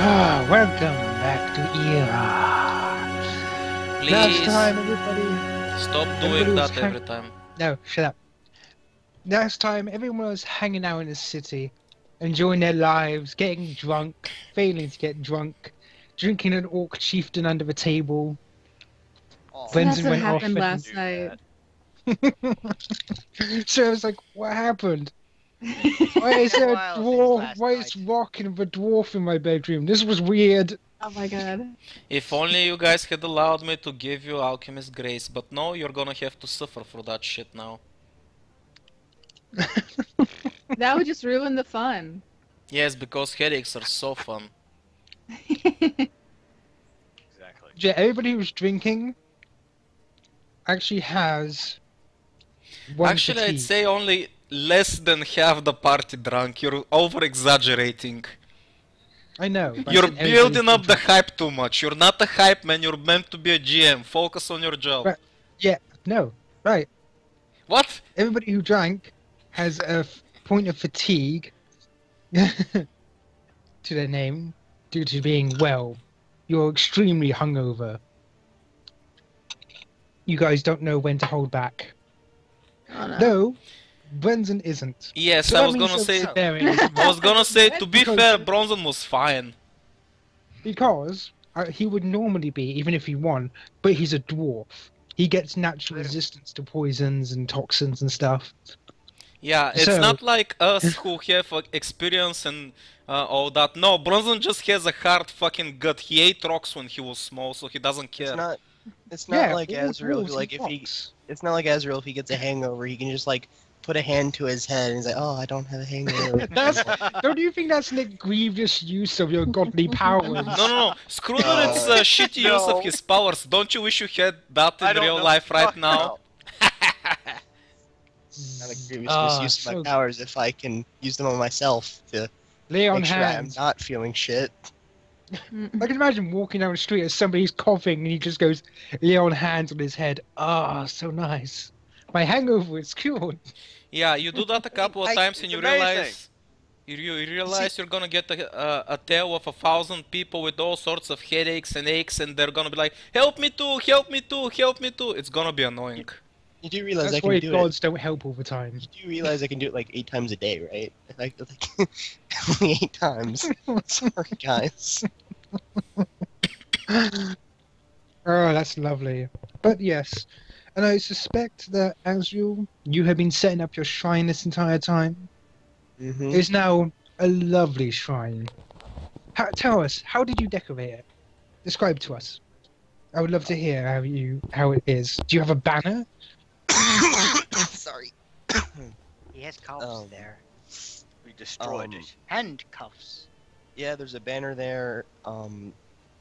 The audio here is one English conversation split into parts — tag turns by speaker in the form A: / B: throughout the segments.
A: Welcome back to Era. Last
B: Please
A: time, everybody.
B: stop
A: everybody
B: doing
A: was
B: that every time.
A: No, shut up. Last time, everyone was hanging out in the city, enjoying their lives, getting drunk, failing to get drunk, drinking an orc chieftain under the table.
C: Oh,
D: So that's
A: Benzin
D: what
A: went off
D: happened
A: and-
D: last night.
A: So I was like, what happened? Why is there a
C: Wild since
A: dwarf?
C: last
A: Why is
C: night.
A: walking with a dwarf in my bedroom? This was weird.
D: Oh my god.
B: If only you guys had allowed me to give you Alchemist Grace, but no, you're gonna have to suffer for that shit now.
D: That would just ruin the fun.
B: Yes, because headaches are so fun.
C: Exactly.
A: Yeah, everybody who's drinking actually has one
B: Actually, I'd
A: fatigue.
B: say only less than half the party drunk. You're over-exaggerating.
A: I know. but I
B: You're
A: said everybody's
B: building up the
A: drinking.
B: hype too much. You're not a hype man, you're meant to be a GM. Focus on your job.
A: Right. Yeah, no, right.
B: What?
A: Everybody who drank has a point of fatigue to their name due to being well. You're extremely hungover. You guys don't know when to hold back.
D: Oh no.
A: No, Brendan isn't.
B: Yes,
A: So
B: I
A: that
B: was
A: means
B: gonna say...
A: you're bearing
B: I was gonna say, to be
A: Because-
B: fair, Bronzen was fine.
A: because he would normally be, even if he won, but he's a dwarf. He gets natural resistance to poisons and toxins and stuff.
B: Yeah, it's
A: So-
B: not like us who have experience and all that. No, Bronzen just has a hard fucking gut. He ate rocks when he was small, so he doesn't care.
C: It's not
A: Yeah,
C: like
A: all
C: Azrael.
A: dwarves
C: Like
A: eat
C: if he,
A: rocks.
C: it's not like Azrael. If he gets a hangover, he can just like put a hand to his head and he's like, "Oh, I don't have a hangover."
A: That's, don't you think that's like grievous use of your godly powers?
B: No. Screw that it's shitty use
E: No.
B: of his powers. Don't you wish you had that
E: I
B: in
E: don't
B: real
E: know.
B: life right
E: Fuck
B: now?
C: Not a grievous
A: Ah,
C: misuse of my
A: so-
C: powers if I can use them on myself to
A: Lay on
C: make sure I'm
A: hands.
C: not feeling shit.
A: I can imagine walking down the street as somebody's coughing and he just goes, lay on hands on his head. Ah, so nice. My hangover is cured.
B: Yeah, you do that a couple of times and
E: it's
B: you
E: amazing.
B: realize... You realize you're gonna get a tale of 1,000 people with all sorts of headaches and aches, and they're gonna be like, help me too, help me too, help me too. It's gonna be annoying.
C: You do realize I
A: That's
C: can
A: why
C: do
A: gods don't help all the time.
C: it. You do realize I can do it like 8 times a day, right? Like only 8 times. Sorry, guys.
A: Oh, that's lovely. But yes, and I suspect that Azrael, you have been setting up your shrine this entire time.
C: Mm-hmm.
A: It's now a lovely shrine. Tell us, how did you decorate it? Describe to us. I would love to hear how it is. Do you have a banner?
C: Sorry.
F: He has cuffs
C: Um,
F: there.
E: We destroyed
C: Um,
E: it.
F: Handcuffs.
C: Yeah, there's a banner there.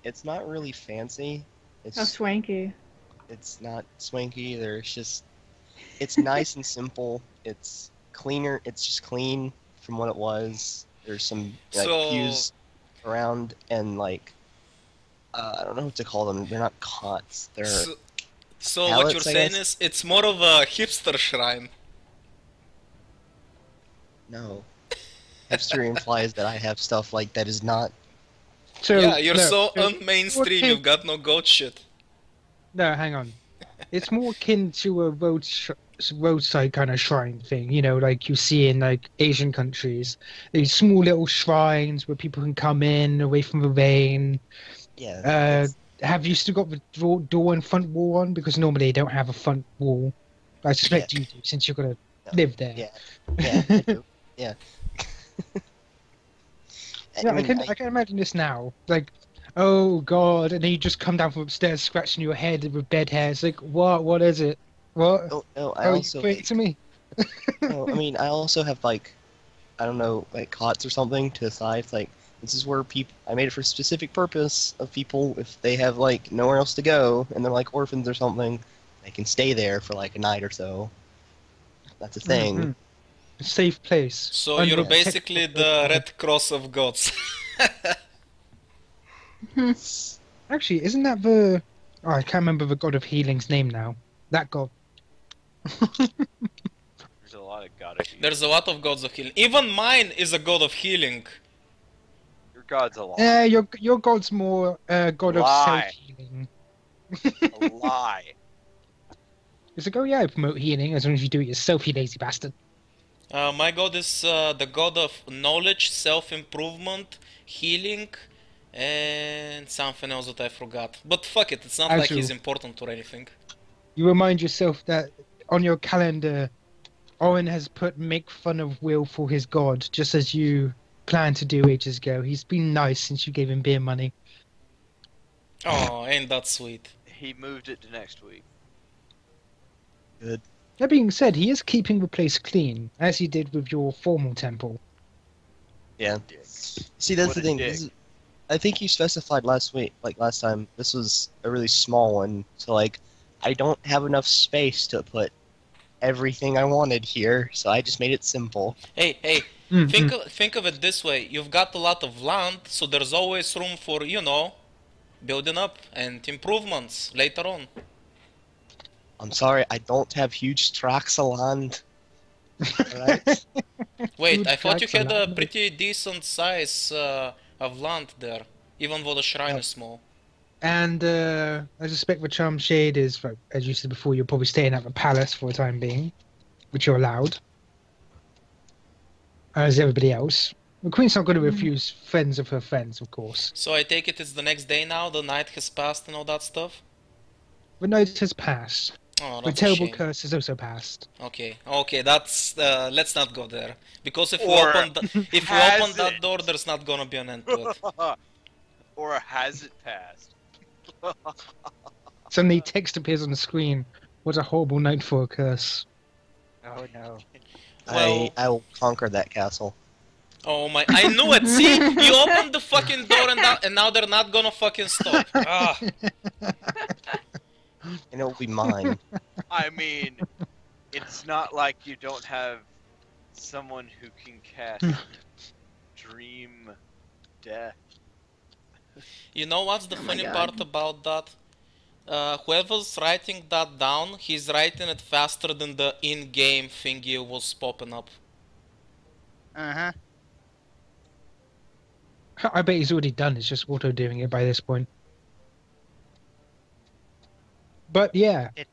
C: It's not really fancy. It's
D: How swanky.
C: it's not swanky either. It's nice and simple. It's cleaner. It's just clean from what it was. There's some like
B: So-
C: pews around and like I don't know what to call them. They're not cots. They're
B: So what
C: pallets,
B: you're
C: I
B: saying
C: guess?
B: is, it's more of a hipster shrine.
C: no. Hipster implies that I have stuff like that is not.
A: So,
B: Yeah, you're
A: no,
B: so
A: no,
B: unmainstream,
A: okay.
B: you've got no goat shit.
A: No, hang on. It's more akin to a roadside kind of shrine thing, you know, like you see in like Asian countries. These small little shrines where people can come in away from the rain.
C: Yeah. it's-
A: Have you still got the door and front wall on? Because normally they don't have a front wall. I suspect
C: Yeah.
A: you do, since you're gonna
C: No.
A: live there.
C: Yeah. Yeah. I do. Yeah.
A: Yeah,
C: I mean,
A: I can imagine this now. Like, oh god, and then you just come down from upstairs scratching your head with bed hair. It's like, what is it? What?
C: no, I
A: Oh,
C: also
A: you quit to me.
C: no, I mean, I also have like, I don't know, like cots or something to the side. It's like this is where people. I made it for a specific purpose of people if they have like nowhere else to go and they're like orphans or something, they can stay there for like a night or so. That's a thing.
A: Mhm. A safe place.
B: So you're
A: Unprotected.
B: basically the Red Cross of gods.
A: Actually, isn't that the? Oh, I can't remember the god of healing's name now. That god.
E: There's a lot of god issues.
B: There's a lot of gods of healing. Even mine is a god of healing.
E: Your god's a lie.
A: Your god's more god of
E: Lie.
A: self-healing.
E: A lie.
A: It's like, oh yeah, I promote healing as long as you do it yourself, you lazy bastard.
B: My god is the god of knowledge, self-improvement, healing, and something else that I forgot. But fuck it, it's not like he's
A: Actually-
B: important or anything.
A: You remind yourself that on your calendar, Owen has put make fun of Will for his god, just as you planned to do ages ago. He's been nice since you gave him beer money.
B: Oh, ain't that sweet.
E: He moved it to next week.
A: That being said, he is keeping the place clean, as he did with your formal temple.
C: Yeah.
E: Dick.
C: See, that's
E: What
C: the
E: a
C: thing.
E: dick.
C: I think you specified last time, this was a really small one. So, like, I don't have enough space to put everything I wanted here, so I just made it simple.
B: Hey,
A: Mhm.
B: think of it this way. You've got a lot of land, so there's always room for, building up and improvements later on.
C: I'm sorry, I don't have huge tracts of land. Alright?
B: Wait,
A: Huge
B: I thought you
A: tracts of
B: had a
A: land.
B: pretty decent size of land there, even though the shrine is small.
A: And I suspect the Charm Shade is, like, as you said before, you're probably staying at the palace for the time being, which you're allowed. As everybody else. The Queen's not going to refuse friends of her friends, of course.
B: So I take it it's the next day now, the night has passed and all that stuff?
A: The night has passed.
B: Oh,
A: The
B: that's a
A: terrible
B: shame.
A: curse has also passed.
B: Okay, that's let's not go there. Because if we
E: Or
B: open
E: has
B: that
E: it?
B: door, there's not gonna be an end to it.
E: Or has it passed?
A: Suddenly text appears on the screen. What a horrible night for a curse.
F: Oh no.
B: Well-
C: I will conquer that castle.
B: Oh my, I knew it! See? You opened the fucking door and now they're not gonna fucking stop. Ah.
C: And it will be mine.
E: I mean, it's not like you don't have someone who can cast Dream Death.
B: You know what's the
D: Oh my
B: funny
D: God.
B: part about that? Whoever's writing that down, he's writing it faster than the in-game thingy was popping up.
F: Uh-huh.
A: I bet he's already done. It's just auto doing it by this point. But yeah.
F: It-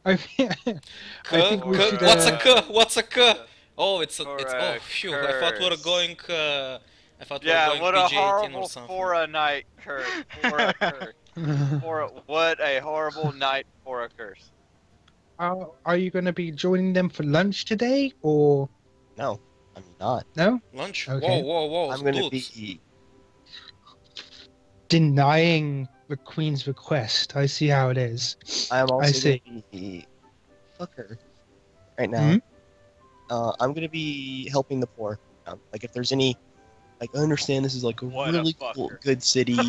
A: I think we should.
B: What's a K? What's a K? Oh, it's oh
E: Correct,
B: phew! I thought we were
E: curse.
B: going. I thought we were
E: Yeah,
B: going
E: what a
B: PG-18 or
E: horrible
B: something.
E: for a night curse. For a curse. What a horrible night for a curse.
A: Are you going to be joining them for lunch today, or
C: No, I'm not.
A: no?
B: Lunch?
A: Okay.
B: Whoa,
C: I'm gonna
B: dudes.
C: be.
A: Denying the Queen's request. I see how it is.
C: I'm also
A: see.
C: gonna be. Fuck her. Right now. I'm gonna be helping the poor. Like, if there's any. Like, I understand this is like a
E: What a
C: really cool,
E: fucker.
C: good city,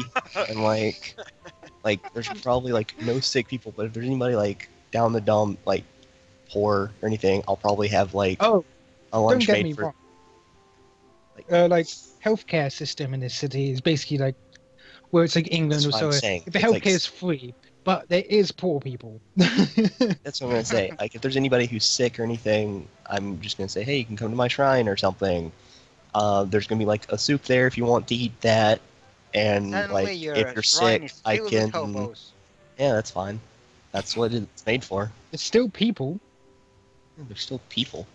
C: and like there's probably like no sick people, but if there's anybody like down the dump, like poor or anything, I'll probably have like
A: Oh,
C: a
A: don't
C: lunch
A: get
C: made
A: me
C: for.
A: wrong.
C: Like,
A: Healthcare system in this city is basically like where it's like England
C: That's
A: or
C: what
A: so.
C: I'm saying.
A: The
C: It's
A: healthcare
C: like-
A: is free, but there is poor people.
C: That's what I'm gonna say. Like, if there's anybody who's sick or anything, I'm just gonna say, hey, you can come to my shrine or something. There's gonna be like a soup there if you want to eat that, and
F: Suddenly
C: like
F: your
C: if you're
F: shrine
C: sick,
F: is
C: I
F: filled
C: can.
F: with hobos.
C: Yeah, that's fine. That's what it's made for.
A: It's still people.
C: There's still people.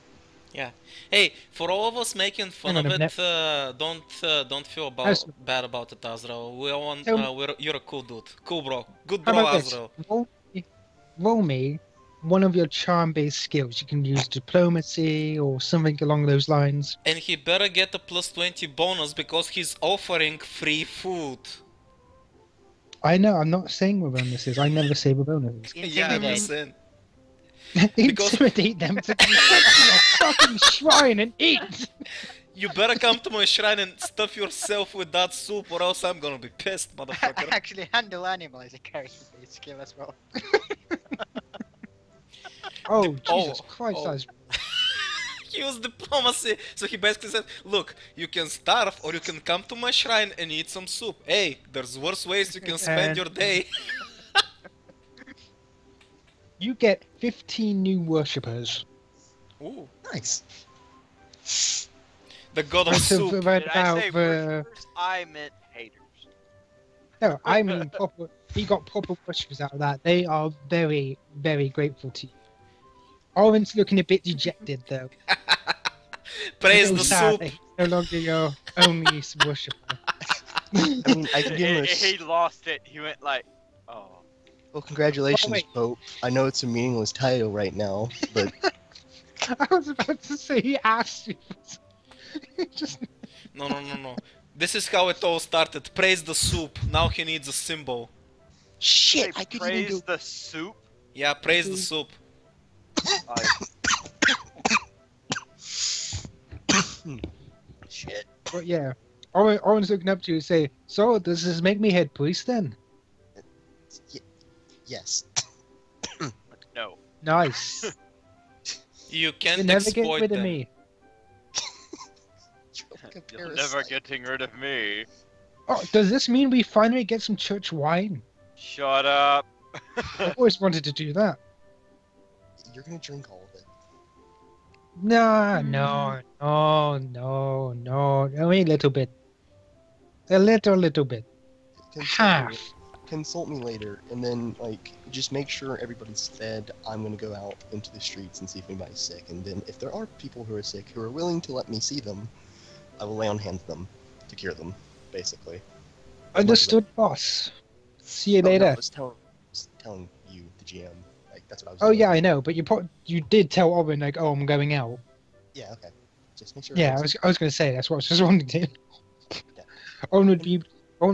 B: Hey, for all of us making fun
A: Hang
B: of
A: on
B: it,
A: a
B: don't feel
A: As-
B: bad about it, Azrael.
A: Tell-
B: You're a cool dude. Cool bro. Good
A: How
B: bro,
A: about this?
B: Azrael.
A: Roll me one of your charm-based skills. You can use diplomacy or something along those lines.
B: And he better get a plus 20 bonus because he's offering free food.
A: I know. I'm not saying what bonuses. I never say what bonuses.
B: Yeah, I'm
F: Intimidate.
B: just saying.
A: Intimidate them to come to your fucking shrine and eat.
B: You better come to my shrine and stuff yourself with that soup or else I'm gonna be pissed, motherfucker.
F: Actually, handle animal is a character-based skill as well.
A: Oh,
B: Oh,
A: Jesus Christ!
B: oh.
A: That's
B: He used diplomacy, so he basically said, look, you can starve or you can come to my shrine and eat some soup. Hey, there's worse ways you can spend your day.
A: You get 15 new worshippers.
B: Ooh.
C: Nice.
B: The god of
A: Right, so
B: soup.
A: right
E: Did I say
A: about the
E: worshippers? I meant haters.
A: no, I mean proper. He got proper worshippers out of that. They are very, very grateful to you. Owen's looking a bit dejected though. A
B: Praise
A: little
B: the
A: sad
B: soup.
A: that he's no longer your only worshipper.
C: I mean, I can give him a.
E: He lost it. He went like, oh.
C: Well, congratulations,
A: wait.
C: Pope. I know it's a meaningless title right now, but
A: I was about to say he asked you. Just
B: No. This is how it all started. Praise the soup. Now he needs a symbol.
C: shit,
E: Hey,
C: I could
E: praise
C: even do.
E: the soup.
B: Yeah, praise the soup.
E: I
C: Shit.
A: but yeah. Owen's looking up to you and say, "So does this make me head priest then?"
C: Yes.
E: no.
A: Nice.
B: You
A: You
B: can't
A: never get
B: exploit
A: rid of
B: them.
A: me.
C: You're like a
E: You're never
C: parasite.
E: getting rid of me.
A: Oh, does this mean we finally get some church wine?
E: Shut up.
A: I always wanted to do that.
C: You're gonna drink all of it.
A: No,
D: Mm.
A: no. Only a little bit. A little bit. Half.
C: Consult me later, and then like just make sure everybody's fed. I'm gonna go out into the streets and see if anybody's sick, and then if there are people who are sick who are willing to let me see them, I will lay on hands them to cure them, basically.
A: Understood, boss. See you
C: Oh, no,
A: later.
C: I was telling you, the GM. Like that's what I was.
A: Oh
C: doing.
A: yeah, I know, but you did tell Owen like, oh, I'm going out.
C: Yeah. Okay. Just make sure.
A: Yeah, I was going to say that's what I was just wanting to. Owen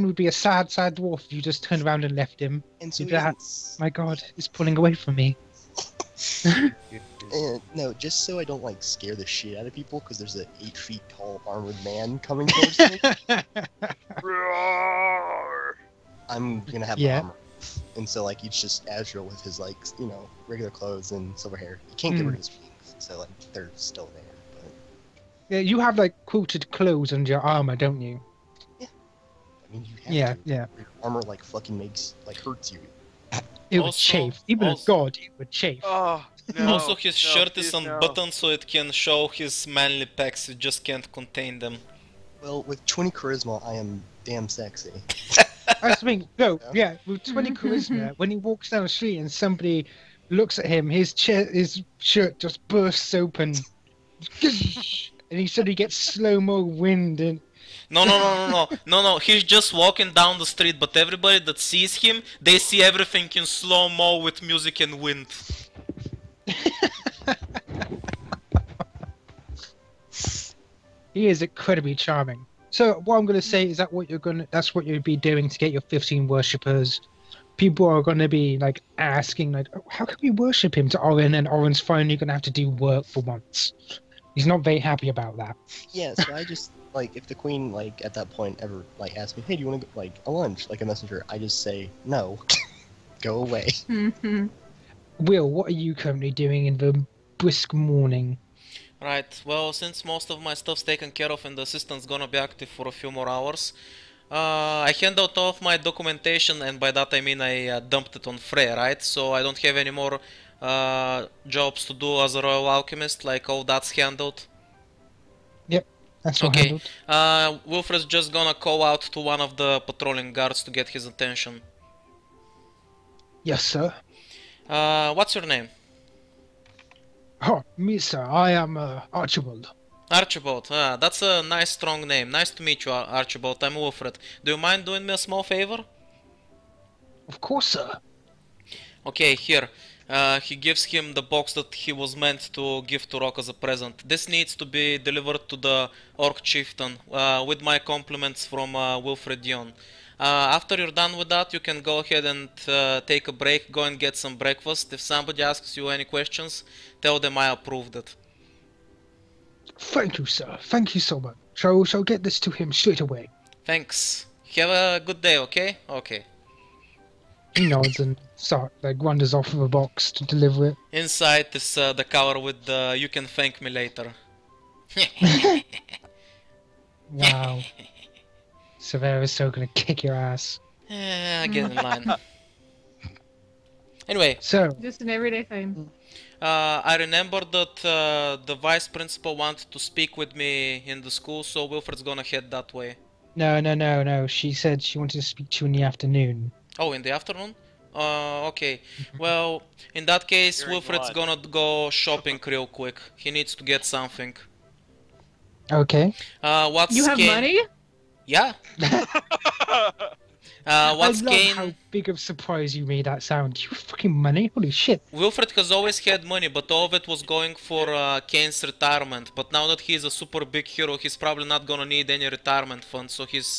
A: would be a sad dwarf if you just turned around and left him.
C: And so
A: that-
C: he's-
A: My God, he's pulling away from me.
C: no, just so I don't like scare the shit out of people, because there's an 8 feet tall armored man coming towards me.
E: Roar.
C: I'm gonna have
A: Yeah.
C: armor, and so like he's just Azrael with his like regular clothes and silver hair. You can't get rid of his wings, so like they're still there. But
A: Yeah, you have like quilted clothes under your armor, don't you?
C: I mean, you have
A: Yeah,
C: to.
A: yeah.
C: Your armor like fucking hurts you.
A: It would
B: Also-
A: chafe. Even a
B: also-
A: god, it would chafe.
E: Oh, no.
B: Also, his
E: no,
B: shirt is
E: please, no.
B: unbuttoned so it can show his manly pecs. You just can't contain them.
C: Well, with 20 charisma, I am damn sexy.
A: I just mean, no, yeah, with 20 charisma, when he walks down the street and somebody looks at him, his shirt just bursts open. And he suddenly gets slow-mo wind and
B: No. He's just walking down the street, but everybody that sees him, they see everything in slow-mo with music and wind.
A: he is incredibly charming. So what I'm going to say is that that's what you'll be doing to get your 15 worshippers. People are going to be like asking like, oh, how can we worship him to Oren, and Oren's finally going to have to do work for once. He's not very happy about that.
C: Yeah, so I just like if the queen like at that point ever like asks me, hey, do you want to go like a lunch, like a messenger? I just say no, go away.
A: Will, what are you currently doing in the brisk morning?
B: Right, well, since most of my stuff's taken care of and the assistant's gonna be active for a few more hours, I hand out all of my documentation, and by that I mean I dumped it on Frey, right? So I don't have any more jobs to do as a Royal Alchemist, like all that's handled.
A: That's all
B: Okay,
A: handled.
B: Wilfred's just gonna call out to one of the patrolling guards to get his attention.
A: Yes, sir.
B: What's your name?
A: Oh, me, sir. I am Archibald.
B: Archibald, that's a nice strong name. Nice to meet you, Archibald. I'm Wilfred. Do you mind doing me a small favor?
A: Of course, sir.
B: Okay, here. He gives him the box that he was meant to give to Rock as a present. This needs to be delivered to the Orc Chieftain, with my compliments from Wilfred Dion. After you're done with that, you can go ahead and take a break, go and get some breakfast. If somebody asks you any questions, tell them I approved it.
A: Thank you, sir. Thank you so much. Shall get this to him straight away.
B: Thanks. Have a good day, okay? Okay.
A: He nods and wanders off with a box to deliver it.
B: Inside is the cover with the "You can thank me later."
A: Wow. Severa's so gonna kick your ass.
B: Get in line. Anyway,
A: So,
D: Just an everyday thing.
B: I remember that the vice principal wanted to speak with me in the school, so Wilfred's gonna head that way.
A: no. She said she wanted to speak to you in the afternoon.
B: Oh, in the afternoon? Okay. Well, in that case,
E: During
B: Wilfred's
E: lunch.
B: gonna go shopping real quick. He needs to get something.
A: Okay.
B: What's
D: You have
B: Kane?
D: money?
B: Yeah. What's
A: I love
B: Kane?
A: how big of surprise you made that sound. You fucking money? Holy shit.
B: Wilfred has always had money, but all of it was going for Kane's retirement. But now that he's a super big hero, he's probably not gonna need any retirement fund, so he's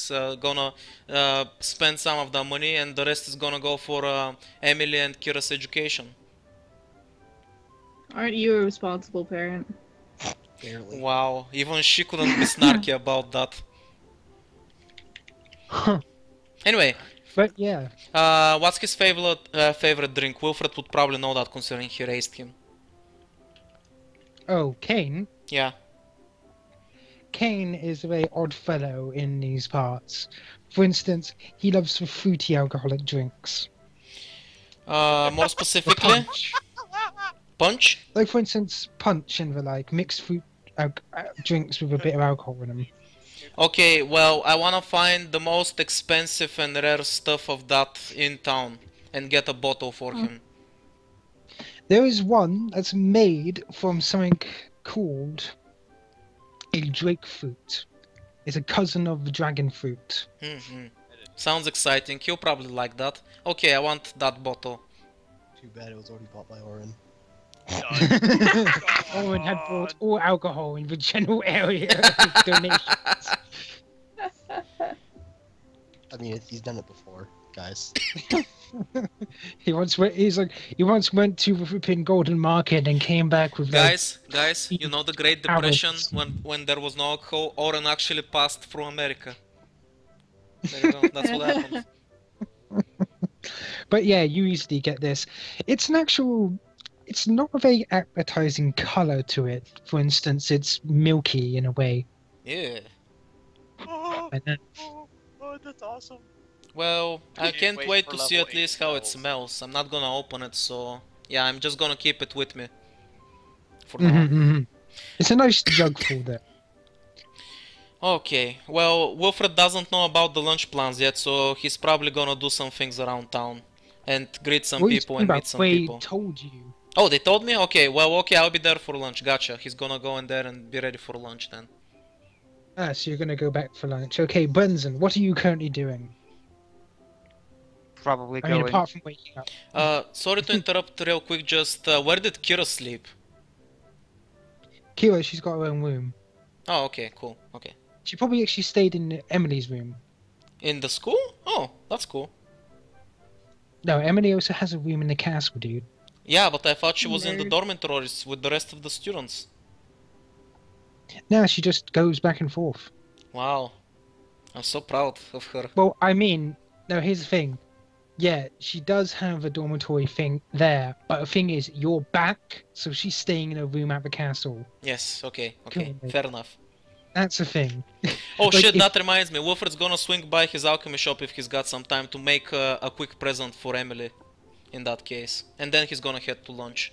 B: gonna spend some of the money, and the rest is gonna go for Emily and Kira's education.
D: Aren't you a responsible parent?
C: Barely.
B: Wow, even she couldn't be snarky about that. Anyway,
A: But yeah.
B: what's his favorite drink? Wilfred would probably know that considering he raised him.
A: Oh, Kane?
B: Yeah.
A: Kane is a very odd fellow in these parts. For instance, he loves fruity alcoholic drinks.
B: More specifically,
A: Punch.
B: punch?
A: Like, for instance, punch and the like, mixed fruit drinks with a bit of alcohol in them.
B: Okay, well, I wanna find the most expensive and rare stuff of that in town and get a bottle for him.
A: There is one that's made from something called a drake fruit. It's a cousin of the dragon fruit.
B: Sounds exciting. He'll probably like that. Okay, I want that bottle.
C: Too bad it was already bought by Orin.
A: Owen had bought all alcohol in the general area of donations.
C: I mean, he's done it before, guys.
A: He once went to the flipping Golden Market and came back with like,
B: Guys, you know the Great Depression when there was no alcohol? Oren actually passed through America. There you go, that's what happened.
A: But yeah, you easily get this. It's not a very appetizing color to it. For instance, it's milky in a way.
B: Yeah.
A: And then,
E: That's awesome.
B: Well, I
E: Can't
B: can't wait
E: for
B: to see
E: level
B: at least
E: 8
B: how it
E: spells.
B: smells. I'm not gonna open it, so yeah, I'm just gonna keep it with me. For
A: Mhm,
B: now.
A: mhm. It's a nice jug full there.
B: Okay, well, Wilfred doesn't know about the lunch plans yet, so he's probably gonna do some things around town. And greet some
A: What are you
B: people
A: talking
B: and
A: about?
B: meet some
A: Wade
B: people.
A: told you.
B: Oh, they told me? Okay, well, okay, I'll be there for lunch. Gotcha. He's gonna go in there and be ready for lunch then.
A: Ah, so you're gonna go back for lunch. Okay, Bunsen, what are you currently doing?
F: Probably
A: I mean,
F: going.
A: apart from waking up.
B: Sorry to interrupt real quick, just where did Kira sleep?
A: Kira, she's got her own room.
B: Oh, okay, cool, okay.
A: She probably actually stayed in Emily's room.
B: In the school? Oh, that's cool.
A: No, Emily also has a room in the castle, dude.
B: Yeah, but I thought she was in the
D: Nerd.
B: dormitories with the rest of the students.
A: Now she just goes back and forth.
B: Wow. I'm so proud of her.
A: Well, I mean, no, here's the thing. Yeah, she does have a dormitory thing there, but the thing is, you're back, so she's staying in a room at the castle.
B: Yes, okay, okay,
A: Cool.
B: fair enough.
A: That's the thing.
B: Oh
A: Like,
B: shit,
A: if-
B: that reminds me, Wilfred's gonna swing by his alchemy shop if he's got some time to make a quick present for Emily, in that case. And then he's gonna head to lunch.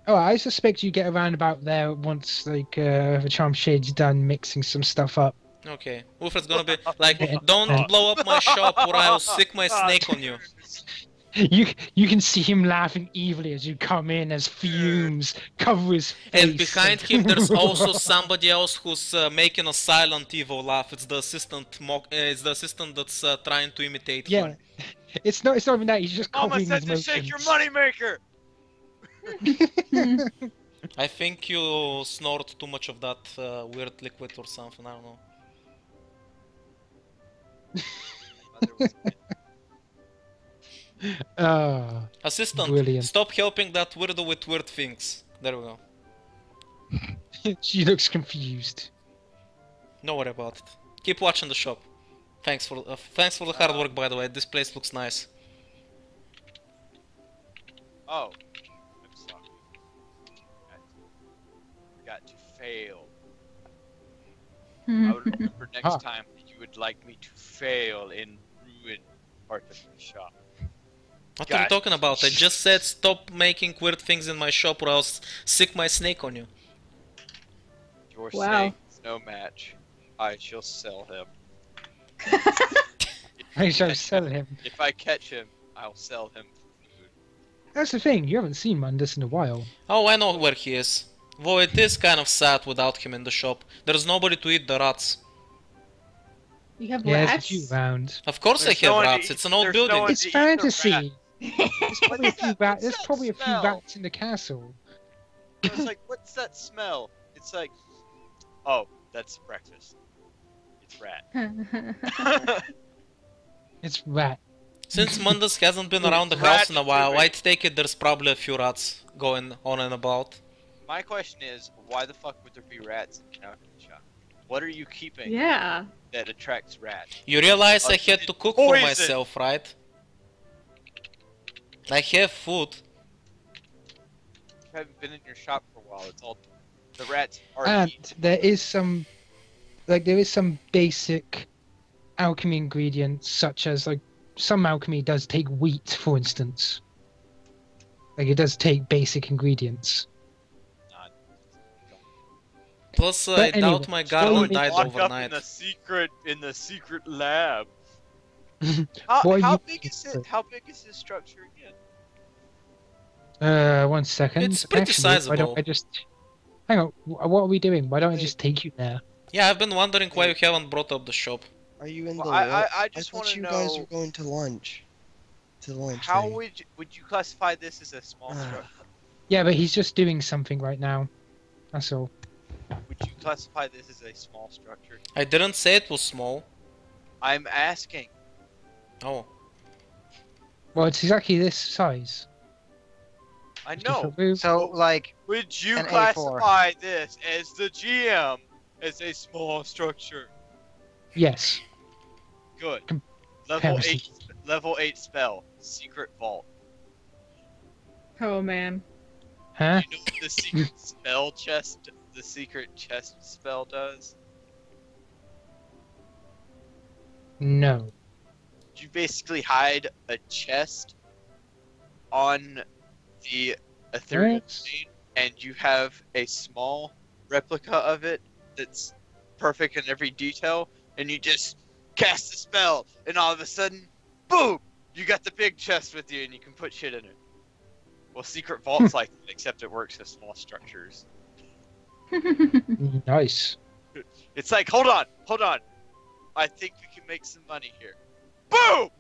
A: Oh, I suspect you get around about there once, like, the charm shade's done mixing some stuff up.
B: Okay, Wilfred's gonna be like, don't blow up my shop or I'll stick my snake on you.
A: You can see him laughing evilly as you come in as fumes cover his face.
B: And behind him there's also somebody else who's making a silent evil laugh. It's the assistant it's the assistant that's trying to imitate
A: Yeah,
B: him.
A: it's not even that. He's just
E: Mama
A: copying
E: said
A: his
E: to shake your
A: motions.
E: moneymaker!
B: I think you snort too much of that weird liquid or something, I don't know.
A: Ah,
B: Assistant,
A: Brilliant.
B: stop helping that weirdo with weird things. There we go.
A: she looks confused.
B: Don't worry about it. Keep watching the shop. Thanks for the hard work, by the way. This place looks nice.
E: Oh. I'm sorry. Got to fail. I would remember next
A: Ah.
E: time that you would like me to fail in ruin part of the shop.
B: What are you talking about? I just said stop making weird things in my shop or I'll sick my snake on you.
E: Your
D: Wow.
E: snake is no match. I shall sell him.
A: I shall sell him.
E: If I catch him, I'll sell him for food.
A: That's the thing, you haven't seen Mundus in a while.
B: Oh, I know where he is. Though it is kind of sad without him in the shop. There's nobody to eat the rats.
D: You have
A: Yeah, there's a
D: rats?
A: few around.
B: Of course
E: There's
B: I have
E: no one to
B: rats,
E: eat-
B: it's an old
E: there's no
B: building.
E: one-
A: It's
E: to eat the
A: fantasy.
E: rat.
A: There's probably a few
E: that-
A: rats.
E: what's
A: There's
E: that
A: probably a few
E: smell?
A: rats in the castle.
E: It's like, what's that smell? It's like, oh, that's breakfast. It's rat.
A: It's rat.
B: Since Mundus hasn't been around the
E: Rat
B: house in a while,
E: ratatouille.
B: I'd take it there's probably a few rats going on and about.
E: My question is, why the fuck would there be rats in an alchemy shop? What are you keeping
D: Yeah.
E: that attracts rats?
B: You realize I had to cook for
E: Poison.
B: myself, right? I have food.
E: You haven't been in your shop for a while. It's all the rats are
A: And
E: eaten.
A: there is some basic alchemy ingredients, such as like some alchemy does take wheat, for instance. Like it does take basic ingredients.
B: Plus, I
A: But
B: doubt
A: anyway,
B: my
A: so
B: garden
A: you-
B: died
E: Lock
B: overnight.
E: up in the secret lab.
A: What are
E: how
A: you
E: big is
A: looking
E: it? How big is this structure again?
A: 1 second.
B: It's pretty
A: Actually, why
B: sizable.
A: don't I just hang on? What are we doing? Why don't I just take you there?
B: Yeah, I've been wondering why you haven't brought up the shop.
C: Are you in
E: Well,
C: the?
E: I just
C: thought
E: want to
C: you
E: know
C: guys were going to lunch. To the lunch.
E: how
C: thing.
E: would you classify this as a small
C: Ah.
E: structure?
A: Yeah, but he's just doing something right now. That's all.
E: Would you classify this as a small structure?
B: I didn't say it was small.
E: I'm asking.
B: Oh.
A: Well, it's exactly this size.
E: I
A: Just a
E: know.
A: roof.
F: So, like,
E: Would you
F: An A4.
E: classify this as the GM as a small structure?
A: Yes.
E: Good.
A: Com-
E: Level
A: comparison.
E: 8. Level 8 spell. Secret vault.
D: Oh man.
A: Huh?
E: You know what the secret spell chest? The secret chest spell does?
A: No.
E: You basically hide a chest on the ethereal
A: What?
E: plane, and you have a small replica of it that's perfect in every detail, and you just cast the spell, and all of a sudden, boom! You got the big chest with you, and you can put shit in it. Well, secret vault's like that, except it works with small structures.
A: Nice.
E: It's like, hold on. I think we can make some money here. Boom!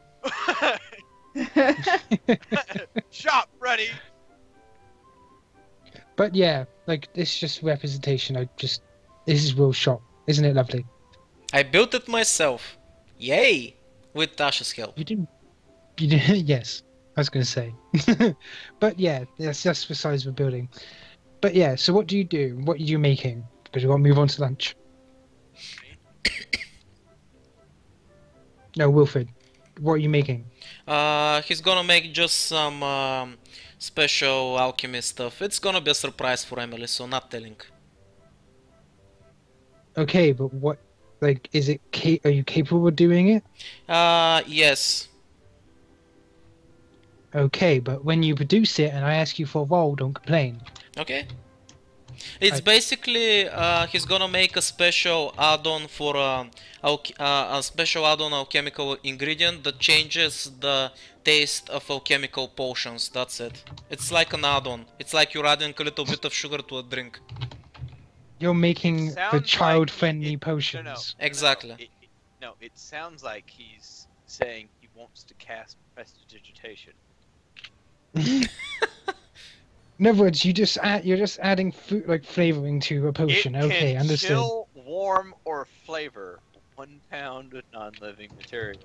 E: Shop ready.
A: But yeah, like this is just representation. This is real shop, isn't it lovely?
B: I built it myself. Yay! With Tasha's help.
A: You didn't. Yes, I was gonna say. But yeah, that's just the size of the building. But yeah, so what do you do? What are you making? Because we want to move on to lunch. No, Wilfred. What are you making?
B: He's gonna make just some special alchemy stuff. It's gonna be a surprise for Emily, so not telling.
A: Okay, but what? Like, is it? Are you capable of doing it?
B: Yes.
A: Okay, but when you produce it and I ask you for a roll, don't complain.
B: Okay. It's
A: Right.
B: basically he's gonna make a special add-on for a special add-on alchemical ingredient that changes the taste of alchemical potions. That's it. It's like an add-on. It's like you're adding a little bit of sugar to a drink.
A: You're making
E: sounds
A: the
E: like
A: child-friendly
E: it-
A: potions.
B: Exactly.
E: It sounds like he's saying he wants to cast prestidigitation.
A: In other words, you're just adding food, like flavoring to a potion.
E: It
A: Okay,
E: can
A: understood.
E: chill, warm, or flavor 1 pound of non-living material.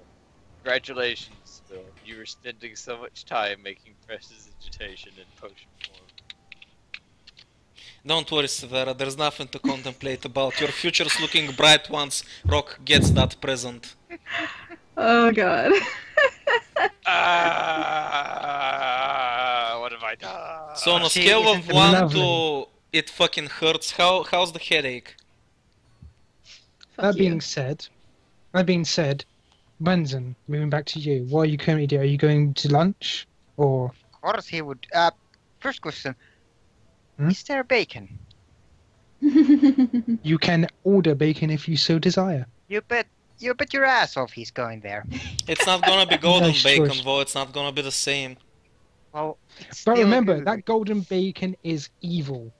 E: Congratulations, Phil. You were spending so much time making prestidigitation in potion form.
B: Don't worry, Severa. There's nothing to contemplate about. Your future's looking bright once Rock gets that present.
D: Oh god.
E: What have I done?
B: So on a
F: See,
B: scale
F: isn't
B: of
F: it
B: 1
A: lovely?
B: to it fucking hurts, how's the headache?
D: Fuck
A: That
D: you.
A: being said, Benson, moving back to you. What are you currently doing? Are you going to lunch? Or
F: Of course he would. First question.
A: Hmm?
F: Is there bacon?
A: you can order bacon if you so desire.
F: You bet your ass off he's going there.
B: It's not gonna be golden
A: Nice
B: bacon,
A: choice.
B: though. It's not gonna be the same.
F: Well, it's
A: But
F: still
A: remember,
F: good.
A: that golden bacon is evil.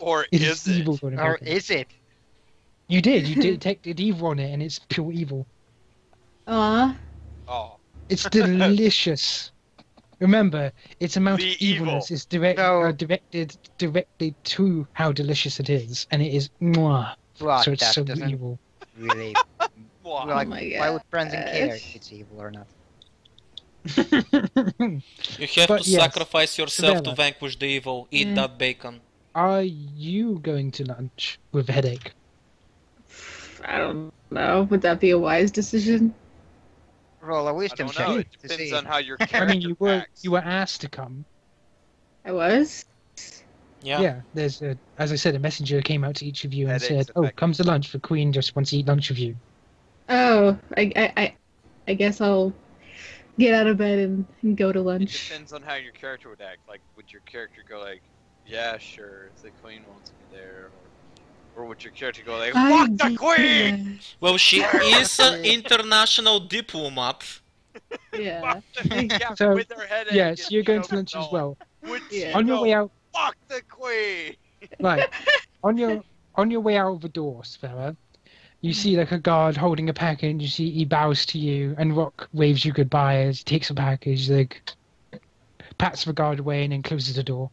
E: Or
A: It
E: is
A: is evil
E: it?
A: golden
F: Or
A: bacon.
F: is it?
A: You detected evil on it, and it's pure evil.
D: Aw.
E: Oh.
A: It's delicious. Remember, its amount
E: The
A: of evilness
E: evil.
A: is
F: No.
A: directed directly to how delicious it is, and it is mwah.
F: Well,
A: So it's
F: that
A: so
F: doesn't
A: evil.
F: really.
E: Wow.
F: Like,
D: my
F: why would Branson care
D: gosh.
F: if it's evil or not?
B: You have
A: But
B: to
A: yes,
B: sacrifice yourself to
A: Savannah.
B: vanquish the evil. Eat
D: Yeah.
B: that bacon.
A: Are you going to lunch with a headache?
D: I don't know. Would that be a wise decision?
F: Roll a
E: I
F: wisdom
E: don't
F: check
E: know. It
F: to
E: depends
F: see.
E: on how your
A: I
E: character
A: mean, you
E: acts.
A: were asked to come.
D: I was?
B: Yeah.
A: Yeah, there's as I said, a messenger came out to each of you and
E: Headaches
A: said, "Oh,
E: affect
A: come to lunch. The Queen just wants to eat lunch with you."
D: Oh, I guess I'll get out of bed and go to
E: It
D: lunch.
E: depends on how your character would act. Like, would your character go like, "Yeah, sure, if the queen wants me there," or would your character go like, "Fuck the queen!"
B: Well, she is an international diplomat.
D: Yeah.
E: Fuck the yeah,
A: So,
E: with her headache.
A: Yes,
E: and
A: you're going to
E: choking
A: lunch as
E: on.
A: well.
E: Would
D: Yeah.
E: she
A: On your
E: go,
A: way out,
E: "Fuck the queen"?
A: right? On your way out of the door, Svera, you see like a guard holding a package. You see he bows to you, and Rock waves you goodbye as he takes a package. Like pats the guard away and then closes the door.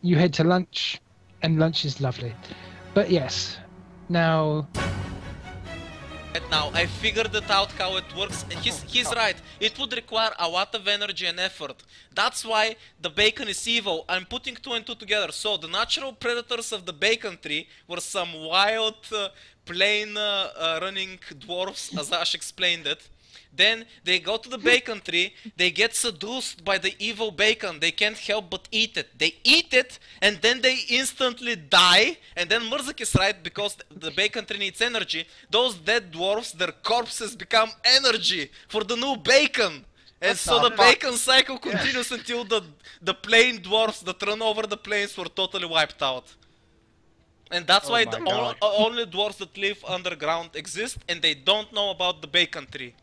A: You head to lunch, and lunch is lovely. But yes, now
B: Right now, I figured it out how it works. He's right. It would require a lot of energy and effort. That's why the bacon is evil. I'm putting two and two together. So the natural predators of the bacon tree were some wild, plane running dwarfs, as Ash explained it. Then they go to the bacon tree, they get seduced by the evil bacon, they can't help but eat it. They eat it, and then they instantly die, and then Murzak is right, because the bacon tree needs energy. Those dead dwarfs, their corpses become energy for the new bacon. And so the bacon cycle continues until the plane dwarfs that run over the plains were totally wiped out. And that's why the only dwarves that live underground exist, and they don't know about the bacon tree.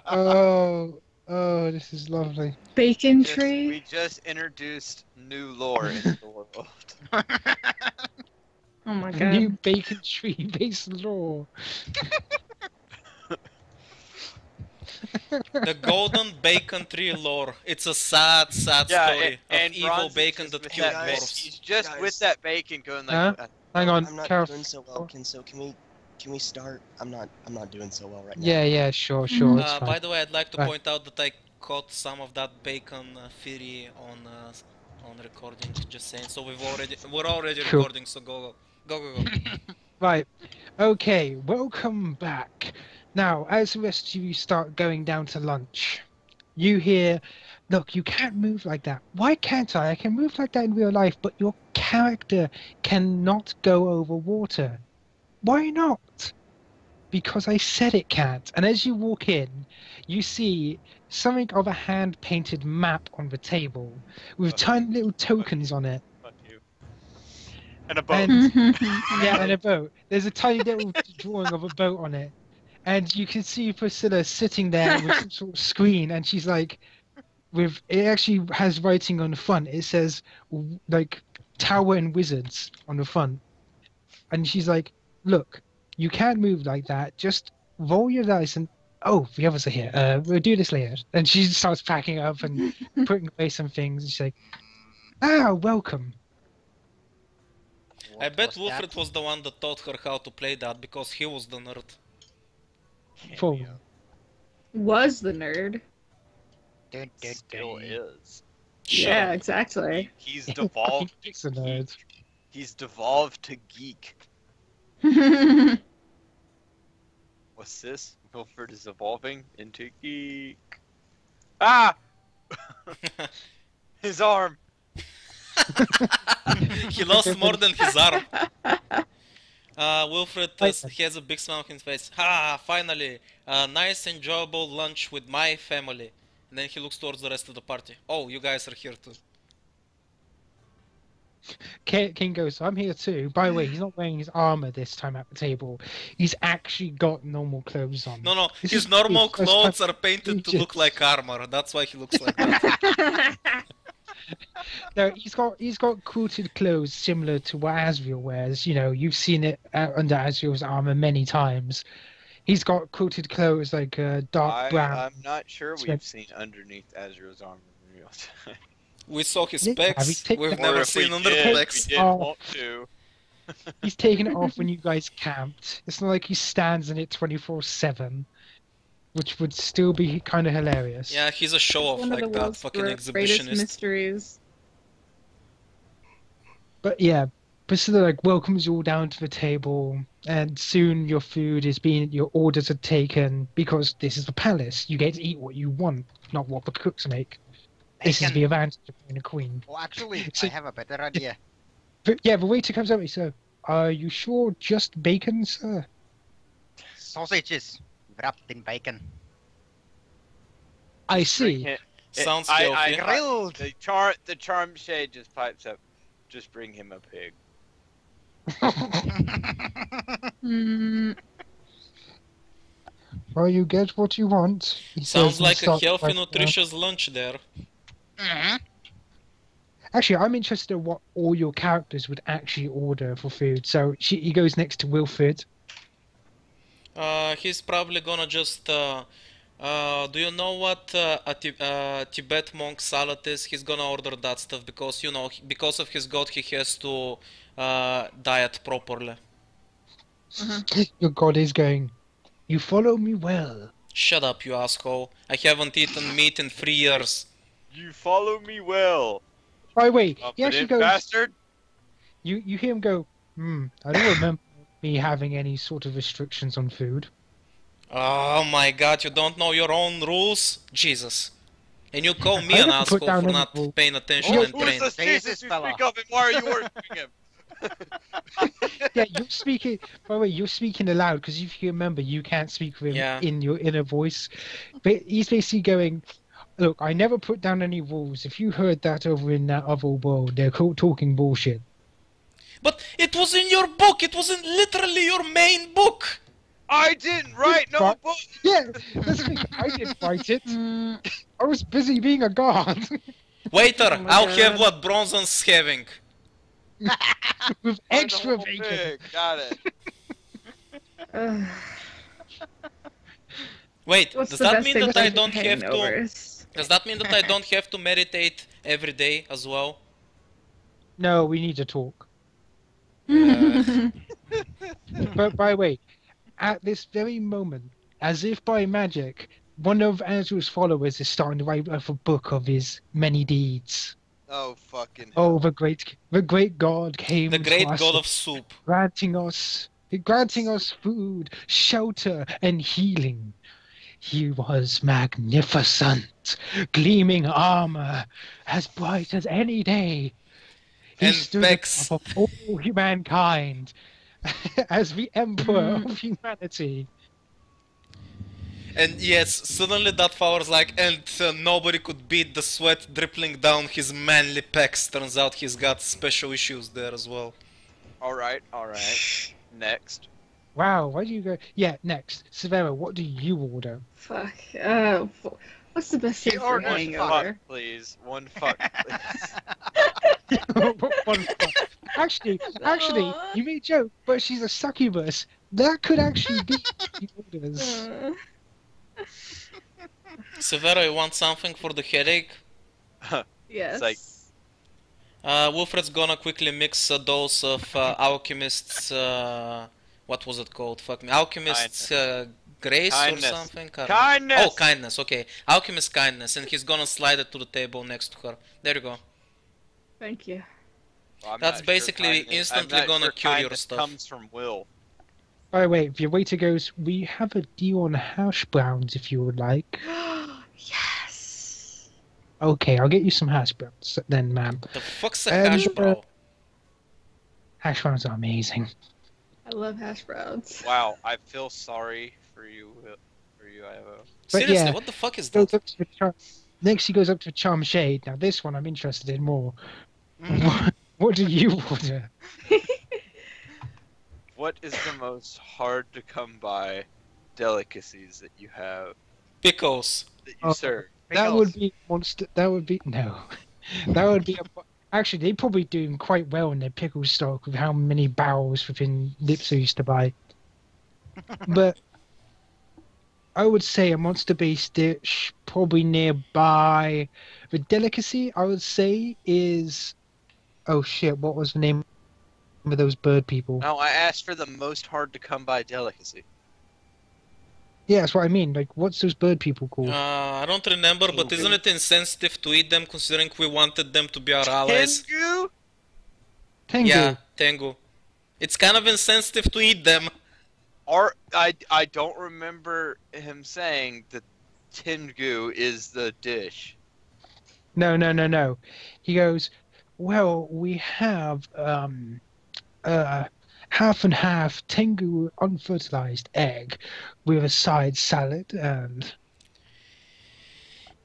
A: oh, this is lovely.
D: Bacon
E: We
D: tree?
E: just introduced new lore into the world.
D: Oh my
A: A
D: god.
A: new bacon tree based lore.
B: The golden bacon tree lore. It's a sad, sad story of evil
E: Bronze is
B: bacon
E: just
B: that
E: with
B: killed
E: that
C: dwarfs.
E: He's just
C: Guys.
E: with that bacon going like,
A: Huh? Hang on,
C: I'm not
A: Carol.
C: doing so well, Kinso. Can we start? I'm not doing so well right now.
A: Yeah, sure, it's fine.
B: by the way, I'd like to
A: Right.
B: point out that I caught some of that bacon fury on recording. Just saying. So we're already
A: Cool.
B: recording. So go.
A: Right. Okay, welcome back. Now, as the rest of you start going down to lunch, you hear, look, you can't move like that. Why can't I? I can move like that in real life, but your character cannot go over water. Why not? Because I said it can't. And as you walk in, you see something of a hand-painted map on the table with tiny little tokens on it.
E: Fuck you. And a boat.
A: And yeah, and a boat. There's a tiny little drawing of a boat on it. And you can see Priscilla sitting there with some sort of screen, and she's like, it actually has writing on the front. It says, like, Tower and Wizards on the front. And she's like, look, you can't move like that. Just roll your dice and, oh, the others are here. We'll do this later. And she starts packing up and putting away some things. And she's like, welcome.
B: I bet Wilfred was the one that taught her how to play that because he was the nerd.
A: Full.
D: Was the nerd.
E: Still is.
D: Yeah, exactly.
E: He's devolved.
A: He's a nerd.
E: He's devolved to geek. What's this? Wilfred is evolving into geek. Ah! His arm.
B: He lost more than his arm. Wilfred
A: Right.
B: he has a big smile on his face. Ha! Finally, a nice, enjoyable lunch with my family. And then he looks towards the rest of the party. Oh, you guys are here too.
A: King goes, I'm here too. By the way, he's not wearing his armor this time at the table. He's actually got normal clothes on.
B: No,
A: This
B: his
A: is
B: normal
A: the first
B: clothes
A: time-
B: are painted to look like armor. That's why he looks like that.
A: No, he's got quilted clothes similar to what Asriel wears. You know, you've seen it under Asriel's armor many times. He's got quilted clothes like dark brown.
E: I'm not sure
A: Sweat.
E: we've seen underneath Azrael's armor in real time.
B: We saw his
A: Yeah, have you
B: specs.
A: taken
B: We've
A: that-
B: never
E: Or if we
B: seen under
E: did,
B: specs.
E: we didn't
A: Oh.
E: want to.
A: He's taken it off when you guys camped. It's not like he stands in it 24/7, which would still be kind of hilarious.
B: Yeah, he's a show-off
D: One of the
B: like that,
D: world's
B: fucking
D: greatest
B: exhibitionist.
D: mysteries.
A: But yeah, Priscilla like welcomes you all down to the table, and soon your your orders are taken because this is the palace. You get to eat what you want, not what the cooks make. This is
F: Bacon.
A: the advantage of being a queen.
F: Oh, actually,
A: So-
F: I have a better idea.
A: But yeah, the waiter comes over. So, are you sure just bacon, sir?
F: Sausages wrapped in bacon.
A: I
E: Bring
A: see.
E: him-
B: Sounds
E: I-
B: healthy.
F: Grilled.
E: The charm shade just pipes up. Just bring him a pig.
D: Mm,
A: Well, you get what you want. He
B: Sounds
A: says and
B: like a
A: starts
B: healthy,
A: right
B: nutritious lunch there.
F: Mhm.
A: Actually, I'm interested in what all your characters would actually order for food. So he goes next to Wilfred.
B: He's probably gonna just. Do you know what a Tibet monk salad is? He's gonna order that stuff because because of his god, he has to diet properly.
A: Your god is going, you follow me well.
B: Shut up, you asshole! I haven't eaten meat in 3 years.
E: You follow me well.
A: By the way, he actually
E: Confident
A: goes,
E: bastard.
A: you hear him go, I don't remember me having any sort of restrictions on food.
B: Oh my god, you don't know your own rules? Jesus. And you call me
A: I
B: an
A: never put
B: asshole
A: down
B: for
A: any
B: not
A: rule.
B: paying attention
E: Oh,
B: in
E: who's
B: train.
E: the
F: Say
E: Jesus
F: this
E: you
F: fella.
E: speak of and why are you worshiping him?
A: Yeah, you're speaking, by the way, you're speaking aloud because if you remember, you can't speak with him
B: Yeah.
A: in your inner voice. But he's basically going, look, I never put down any rules. If you heard that over in that other world, they're talking bullshit.
B: But it was in your book! It was in literally your main book!
E: I didn't write no
A: Fuck.
E: book.
A: Yeah, that's the thing. I didn't write it.
D: mm,
A: I was busy being a guard
B: Waiter,
D: Oh my
B: I'll
D: God.
B: have what Bronzen's having.
A: with
E: Find the
A: extra
E: whole
A: bacon.
E: pig. Got it.
D: ugh.
B: Wait,
D: What's
B: does
D: the
B: that
D: best
B: mean
D: thing
B: that I
D: for
B: don't have to...
D: hangovers?
B: Does that mean that I don't have to meditate every day as well?
A: No, we need to talk. But by the way, at this very moment, as if by magic, one of Andrew's followers is starting to write a book of his many deeds.
E: Oh fucking.
A: Oh, the great God came
B: The
A: to
B: great
A: us,
B: god of soup.
A: granting us food, shelter, and healing. He was magnificent, gleaming armor, as bright as any day. He
B: And
A: stood
B: Bex.
A: above all humankind as the emperor of humanity.
B: And yes, suddenly that follower's like, and nobody could beat the sweat dripping down his manly pecs. Turns out he's got special issues there as well.
E: All right. Next.
A: Wow, why do you go? Yeah, next. Severa, what do you order?
D: Fuck. What's the best thing for
F: ordered
E: One
D: hangover?
E: fuck, please. One fuck, please.
A: One fuck. Actually, you made a joke, but she's a succubus. That could actually be the orders.
B: Severa, you want something for the headache?
D: Yes.
E: like-
B: Wilfred's gonna quickly mix a dose of Alchemist's... what was it called? Fuck me. Alchemist's Grace
E: Kindness.
B: or something? I don't know.
E: Kindness.
B: Oh, Kindness, okay. Alchemist Kindness, and he's gonna slide it to the table next to her. There you go.
D: Thank you.
E: Well, I'm
B: That's
E: not sure
B: basically
E: kindness-
B: instantly
E: I'm not
B: gonna
E: sure
B: cure your
E: kindness
B: stuff.
E: Comes from Will.
A: By the way, if your waiter goes, we have a deal on hash browns if you would like.
D: Yes.
A: Okay, I'll get you some hash browns then, ma'am.
B: The fuck's a
A: And,
B: hash brow?
A: Hash browns are amazing.
D: I love hash browns.
E: Wow, I feel sorry for you, Ivo.
A: But
B: Seriously,
A: yeah,
B: what the fuck is
A: goes
B: that?
A: up to the next he goes up to Charm Shade. Now this one I'm interested in more. What do you order?
E: What is the most hard to come by delicacies that you have
B: Pickles.
E: that you
A: Oh,
E: serve?
A: That would be monster. That would be no. That would be actually they probably doing quite well in their pickle stock with how many barrels within Lipso used to buy. But I would say a monster-based dish probably nearby. The delicacy I would say is oh shit, what was the name of those bird people?
E: No, I asked for the most hard to come by delicacy.
A: Yeah, that's what I mean. Like, what's those bird people called?
B: I don't remember, but
C: Tengu.
B: isn't it insensitive to eat them considering we wanted them to be our allies?
E: Tengu?
A: Tengu.
B: Yeah, Tengu. It's kind of insensitive to eat them.
E: I don't remember him saying that Tengu is the dish.
A: No. He goes, well, we have half and half Tengu unfertilized egg with a side salad and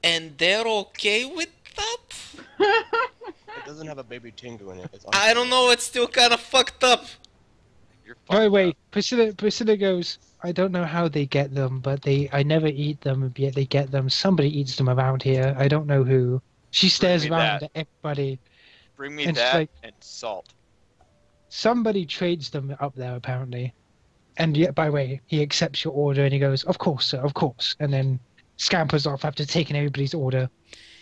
B: And they're okay with that?
C: It doesn't have a baby Tengu in it. It's
B: I don't know, it's still kind of fucked up.
E: You're
A: wait. Priscilla goes, I don't know how they get them, but I never eat them, yet they get them. Somebody eats them around here. I don't know who. She stares
E: me
A: around
E: that.
A: at everybody.
E: Bring me
A: And she's
E: that
A: like-
E: and salt.
A: Somebody trades them up there, apparently. And yet, by the way, he accepts your order and he goes, of course, sir, of course. And then scampers off after taking everybody's order.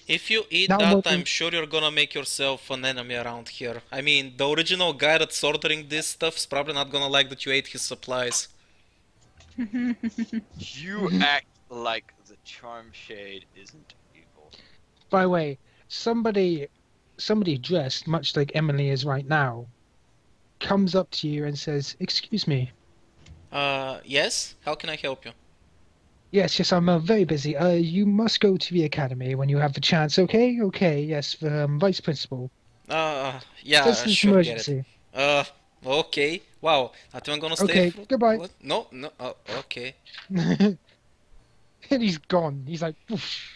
B: If you eat
A: Now
B: that,
A: what
B: I'm
A: we-
B: sure you're gonna make yourself an enemy around here. I mean, the original guy that's ordering this stuff's probably not gonna like that you ate his supplies.
E: You act like the charm shade isn't evil.
A: By the way, somebody dressed much like Emily is right now comes up to you and says, excuse me.
B: Yes? How can I help you?
A: Yes, I'm very busy. You must go to the academy when you have the chance, okay? Okay, yes, the vice principal.
B: Yeah,
A: This is
B: sure, get it.
A: emergency.
B: Okay. Wow, not even gonna stay
A: Okay,
B: for...
A: goodbye.
B: What? No, okay.
A: And he's gone. He's like, whoosh.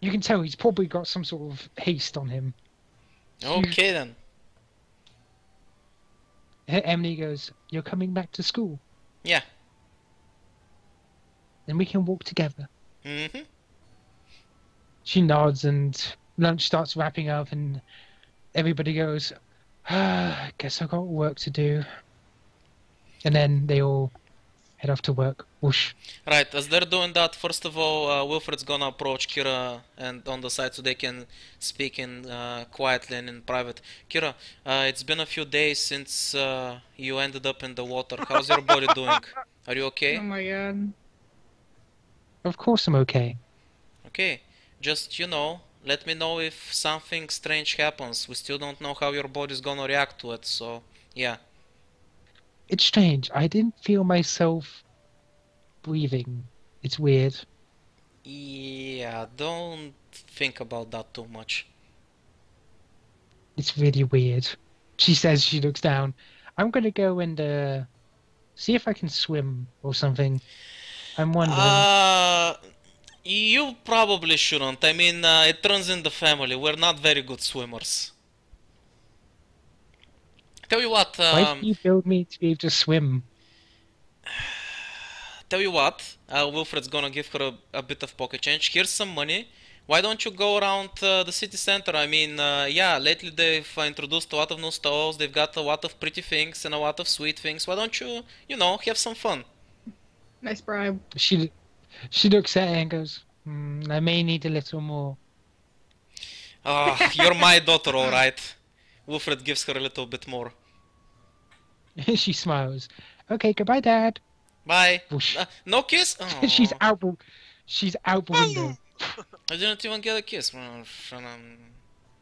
A: You can tell he's probably got some sort of haste on him.
B: Okay then.
A: Emily goes, you're coming back to school?
B: Yeah.
A: Then we can walk together.
B: Mm-hmm.
A: She nods and lunch starts wrapping up and everybody goes, I guess I've got work to do. And then they all head off to work. Whoosh.
B: Right, as they're doing that, first of all, Wilfred's gonna approach Kira and on the side so they can speak in quietly and in private. Kira, it's been a few days since you ended up in the water. How's your body doing? Are you okay?
D: Oh my god.
A: Of course I'm okay.
B: Okay, just, let me know if something strange happens. We still don't know how your body's gonna react to it, so, yeah.
A: It's strange. I didn't feel myself breathing. It's weird.
B: Yeah, don't think about that too much.
A: It's really weird. She says she looks down. I'm gonna go and see if I can swim or something. I'm wondering.
B: You probably shouldn't. I mean, it runs in the family. We're not very good swimmers. Tell you what,
A: Why did you build me to be able to swim?
B: Wilfred's gonna give her a bit of pocket change. Here's some money. Why don't you go around the city center? I mean, yeah, lately they've introduced a lot of new stalls. They've got a lot of pretty things and a lot of sweet things. Why don't you, have some fun?
D: Nice bribe.
A: She looks at it and goes, I may need a little more.
B: You're my daughter, alright. Wilfred gives her a little bit more.
A: She smiles. Okay, goodbye, Dad.
B: Bye.
A: Whoosh.
B: No kiss? Aw.
A: She's out the window.
B: I didn't even get a kiss.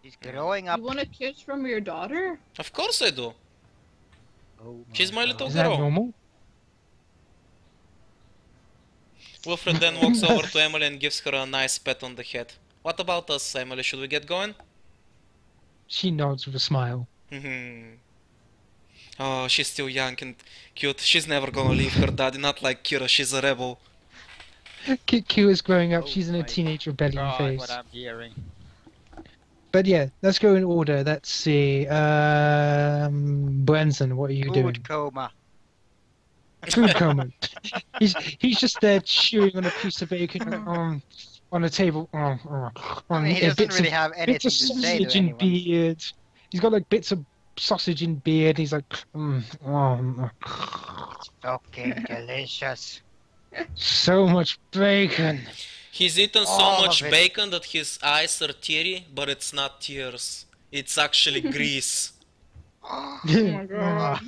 F: He's growing up.
D: You want a kiss from your daughter?
B: Of course I do.
F: Oh
B: She's my little
A: Is that
B: girl.
A: normal?
B: Wilfred then walks over to Emily and gives her a nice pat on the head. What about us, Emily? Should we get going?
A: She nods with a smile.
B: Oh, she's still young and cute. She's never gonna leave her daddy. Not like Kira. She's a rebel.
A: Kira's growing up.
F: Oh
A: She's in a
F: my
A: teenage rebellion
F: God,
A: phase.
F: what I'm hearing.
A: But yeah, let's go in order. Let's see. Branson, what are you doing?
F: Food coma.
A: Food coma. He's just there chewing on a piece of bacon on a table.
F: I mean, he doesn't really have anything
A: bits of
F: to say
A: sausage
F: to
A: and
F: anyone.
A: beard. He's got like bits of sausage and beard. He's like,
F: It's fucking delicious.
A: so much bacon.
B: He's eaten so
F: All
B: much
F: of it.
B: bacon that his eyes are teary, but it's not tears. It's actually grease.
D: Oh my god.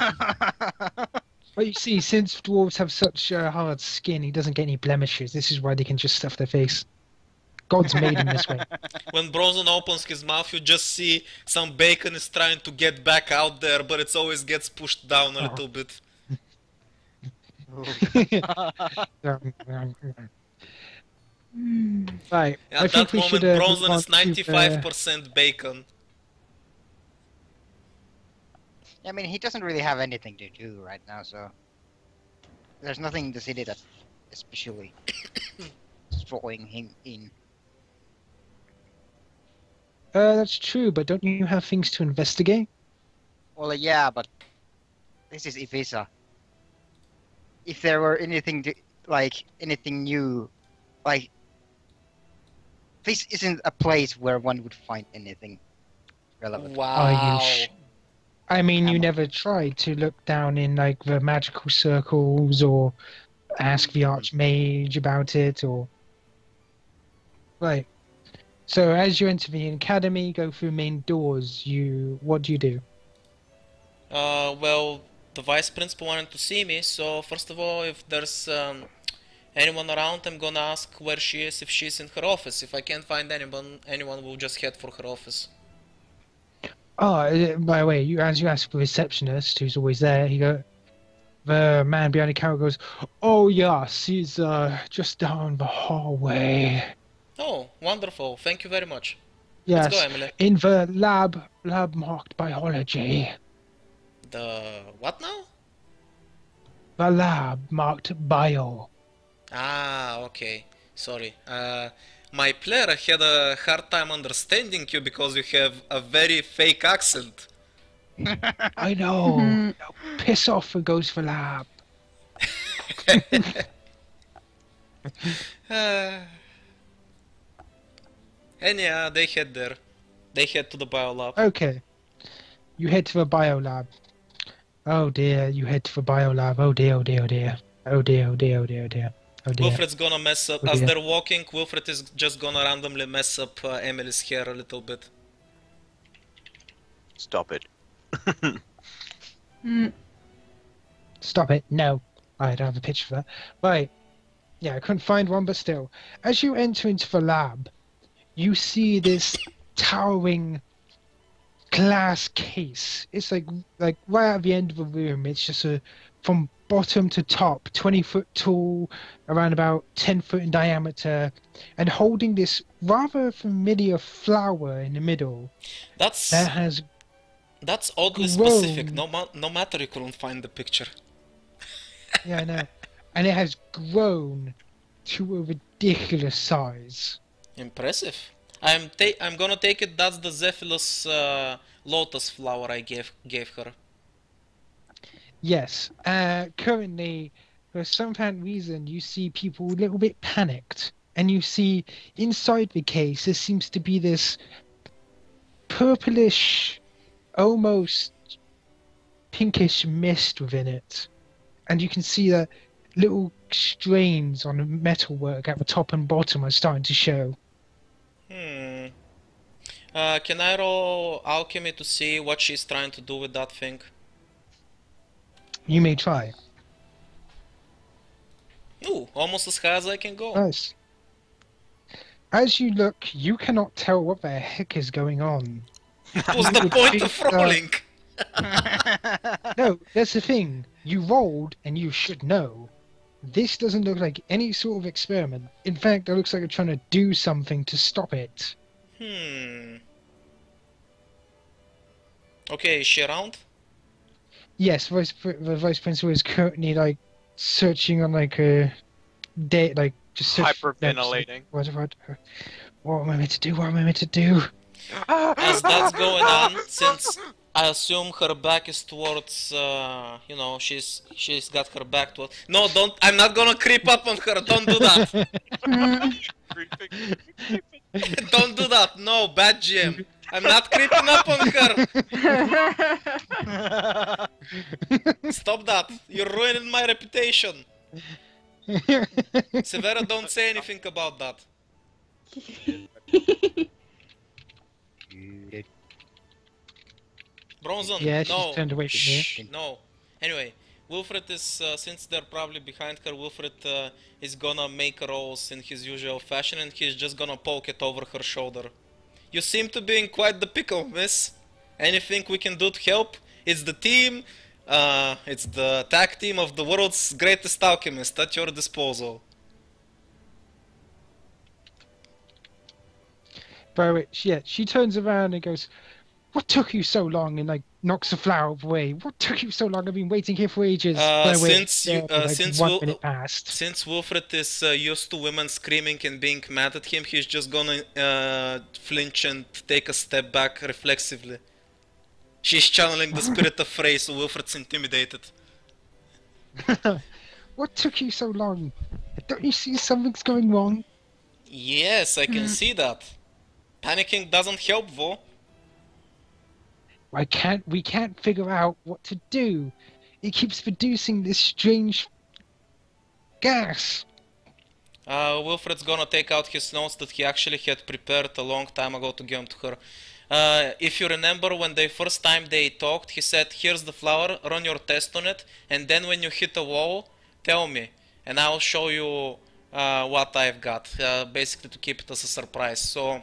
A: But you see, since dwarves have such hard skin, he doesn't get any blemishes. This is why they can just stuff their face. God's made him this way.
B: When Bronson opens his mouth, you just see some bacon is trying to get back out there, but it always gets pushed down a little bit.
A: Right. I
B: At
A: think
B: that
A: we
B: moment,
A: should,
B: Bronson
A: move
B: is
A: on to,
B: 95% bacon.
F: I mean, he doesn't really have anything to do right now, so there's nothing in the city that especially is drawing him in.
A: that's true, but don't you have things to investigate?
F: Well, yeah, but this is Ibissia. If there were anything to, like anything new, like this isn't a place where one would find anything relevant.
B: Wow.
A: I mean, you
F: Am I?
A: never tried to look down in like the magical circles or ask the archmage about it, or right. So as you enter the academy, go through main doors. What do you do?
B: Well, the vice principal wanted to see me, so first of all, if there's anyone around, I'm gonna ask where she is, if she's in her office. If I can't find anyone will just head for her office.
A: Oh, by the way, as you ask the receptionist, who's always there, the man behind the counter goes, "Oh yes, he's just down the hallway."
B: Oh, wonderful. Thank you very much.
A: Yes,
B: Let's go, Emily.
A: in the lab marked biology.
B: The what now?
A: The lab marked bio.
B: Ah, okay. Sorry. My player had a hard time understanding you because you have a very fake accent.
A: I know.
D: Mhm.
A: Piss off and goes for lab.
B: And yeah, they head there. They head to the biolab.
A: Okay. You head to the bio lab. Oh dear, you head to the bio lab. Oh dear, oh dear, oh dear. Oh dear, oh dear, oh dear, oh dear. Oh dear.
B: Wilfred's gonna mess up.
A: Oh
B: As
A: dear.
B: they're walking, Wilfred is just gonna randomly mess up Emily's hair a little bit.
E: Stop it.
D: Mm.
A: Stop it. No. I don't have a picture for that. Right. Yeah, I couldn't find one, but still. As you enter into the lab, you see this towering glass case. It's like right at the end of the room. It's just from bottom to top, 20 foot tall, around about 10 foot in diameter, and holding this rather familiar flower in the middle
B: That's
A: that has
B: oddly
A: grown.
B: specific. No matter you couldn't find the picture.
A: Yeah, I know. And it has grown to a ridiculous size.
B: Impressive. I'm gonna take it. That's the Zephyrus lotus flower I gave her.
A: Yes. Currently, for some apparent reason, you see people a little bit panicked. And you see inside the case, there seems to be this purplish, almost pinkish mist within it. And you can see that little strains on the metalwork at the top and bottom are starting to show.
B: Can I roll alchemy to see what she's trying to do with that thing?
A: You may try.
B: Ooh, almost as high as I can go.
A: Nice. As you look, you cannot tell what the heck is going on.
B: What's the point of rolling?
A: No, that's the thing. You rolled, and you should know. This doesn't look like any sort of experiment. In fact, it looks like you're trying to do something to stop it.
B: Okay, is she around?
A: Yes, the vice principal is currently like searching on like a date, like just
E: Hyperventilating.
A: What am I meant to do? What am I meant to do?
B: As that's going on, since I assume her back is towards, you know, she's got her back towards. No, don't. I'm not gonna creep up on her. Don't do that.
E: Creeping.
B: Don't do that. No, bad GM. I'm not creeping up on her. Stop that. You're ruining my reputation. Severa, don't say anything about that. Bronzon,
A: Yeah, she's
B: no.
A: turned away from
B: Shh,
A: you.
B: no. Anyway, Wilfred is, since they're probably behind her, Wilfred is gonna make rolls in his usual fashion and he's just gonna poke it over her shoulder. You seem to be in quite the pickle, miss. Anything we can do to help? It's the team, it's the tag team of the world's greatest alchemist at your disposal.
A: But yeah, she turns around and goes, "What took you so long?" And like knocks the flower away. "What took you so long? I've been waiting here for ages."
B: Since since
A: 1 minute passed.
B: Since Wilfred is used to women screaming and being mad at him, he's just gonna flinch and take a step back reflexively. She's channeling the spirit of Frey, so Wilfred's intimidated.
A: "What took you so long? Don't you see something's going wrong?"
B: Yes, I can see that. Panicking doesn't help, though.
A: We can't figure out what to do. It keeps producing this strange gas.
B: Wilfred's gonna take out his notes that he actually had prepared a long time ago to give them to her. If you remember, when the first time they talked, he said, "Here's the flower, run your test on it, and then when you hit a wall, tell me, and I'll show you what I've got." Basically to keep it as a surprise. So,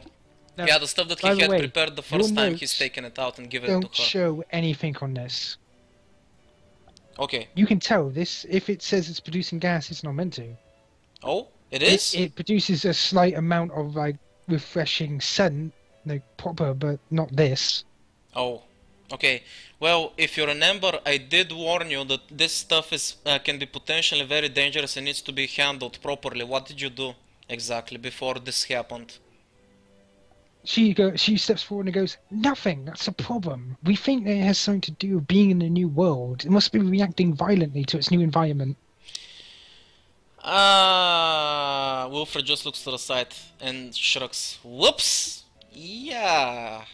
A: Now,
B: yeah, the stuff that he
A: by the
B: had
A: way,
B: prepared the first
A: your
B: time,
A: notes
B: he's taken it out and given it
A: Don't
B: to her.
A: show anything on this.
B: Okay.
A: You can tell this. If it says it's producing gas, it's not meant to.
B: Oh, it is?
A: It produces a slight amount of like refreshing scent, like proper, but not this.
B: Oh, okay. Well, if you remember, I did warn you that this stuff is can be potentially very dangerous and needs to be handled properly. What did you do exactly before this happened?
A: She steps forward and goes, "Nothing. That's a problem. We think that it has something to do with being in a new world. It must be reacting violently to its new environment."
B: Wilfred just looks to the side and shrugs. Whoops! Yeah.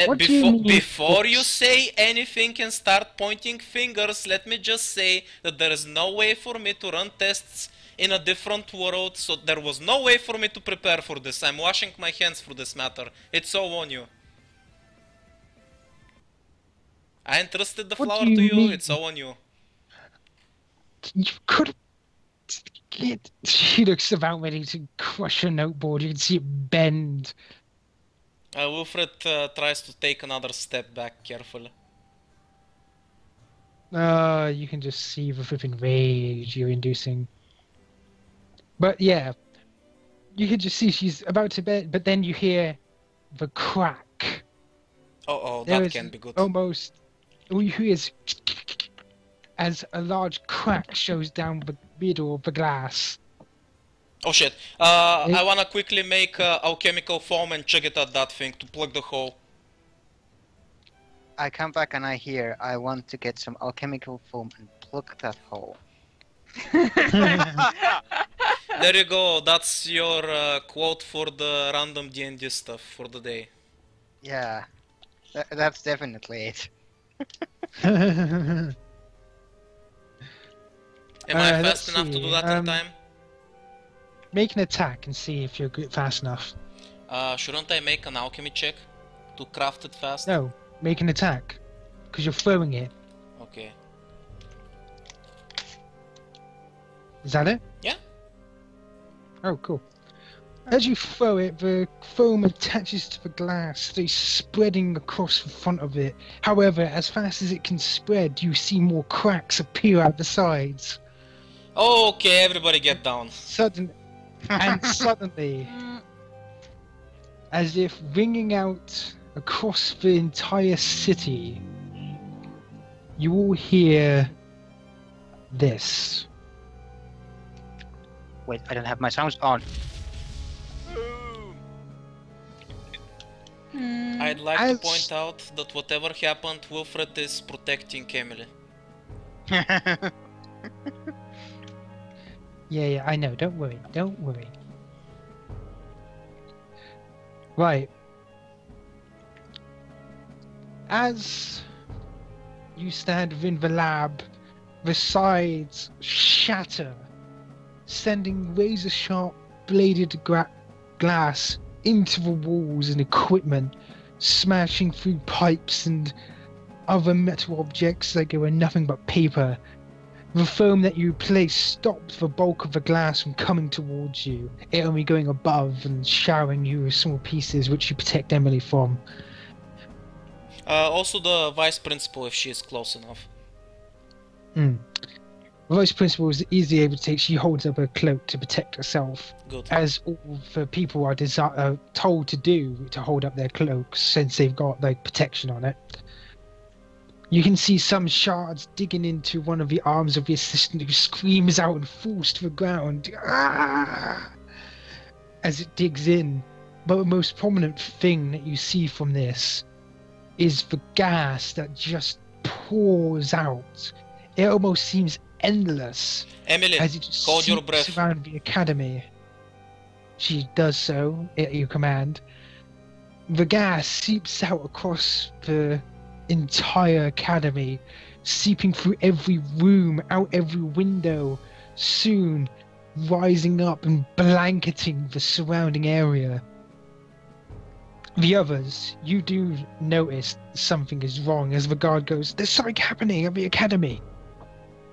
A: What do you mean,
B: Before you
A: whoops?
B: say anything and start pointing fingers, let me just say that there is no way for me to run tests in a different world, so there was no way for me to prepare for this. I'm washing my hands for this matter. It's all on you. I entrusted the
A: What
B: flower
A: do you
B: to you,
A: mean?
B: it's all on you.
A: You could. She looks about ready to crush a noteboard. You can see it bend.
B: Wilfred tries to take another step back carefully.
A: You can just see the flipping rage you're inducing. But yeah, you can just see she's about to bend, but then you hear the crack.
B: Oh,
A: There
B: that
A: is
B: can be good.
A: Almost, all you hear is as a large crack shows down the middle of the glass.
B: Oh shit. I wanna quickly make alchemical foam and check it at that thing to plug the hole.
F: I come back and I hear, I want to get some alchemical foam and plug that hole.
B: There you go, that's your quote for the random D&D stuff for the day.
F: Yeah, that's definitely it.
B: Am I
A: let's
B: fast enough to
A: see,
B: do that in time?
A: Make an attack and see if you're fast enough.
B: Shouldn't I make an alchemy check to craft it fast?
A: No, make an attack. Because you're throwing it.
B: Okay.
A: Is that it?
B: Yeah.
A: Oh, cool. As you throw it, the foam attaches to the glass, they spreading across the front of it. However, as fast as it can spread, you see more cracks appear out the sides.
B: Okay, everybody get down.
A: Suddenly, as if ringing out across the entire city, you all hear this.
F: Wait, I don't have my sounds on.
E: Boom.
B: I'd like
A: As-
B: to point out that whatever happened, Wilfred is protecting Emily.
A: Yeah, I know. Don't worry. Don't worry. Right. As you stand within the lab, the sides shatter, sending razor-sharp bladed glass into the walls and equipment, smashing through pipes and other metal objects like they were nothing but paper. The foam that you placed stopped the bulk of the glass from coming towards you, it only going above and showering you with small pieces which you protect Emily from.
B: Also the vice principal, if she is close enough.
A: The vice principal is easily able to take. She holds up her cloak to protect herself,
B: Good.
A: as all the people are told to do, to hold up their cloaks since they've got like protection on it. You can see some shards digging into one of the arms of the assistant, who screams out and falls to the ground. "Ah!" As it digs in. But the most prominent thing that you see from this is the gas that just pours out. It almost seems endless
B: Emily,
A: as it just
B: hold your
A: seeps
B: breath.
A: around the academy. She does so at your command. The gas seeps out across the entire academy, seeping through every room, out every window, soon rising up and blanketing the surrounding area. The others, you do notice something is wrong as the guard goes, "There's something happening at the academy."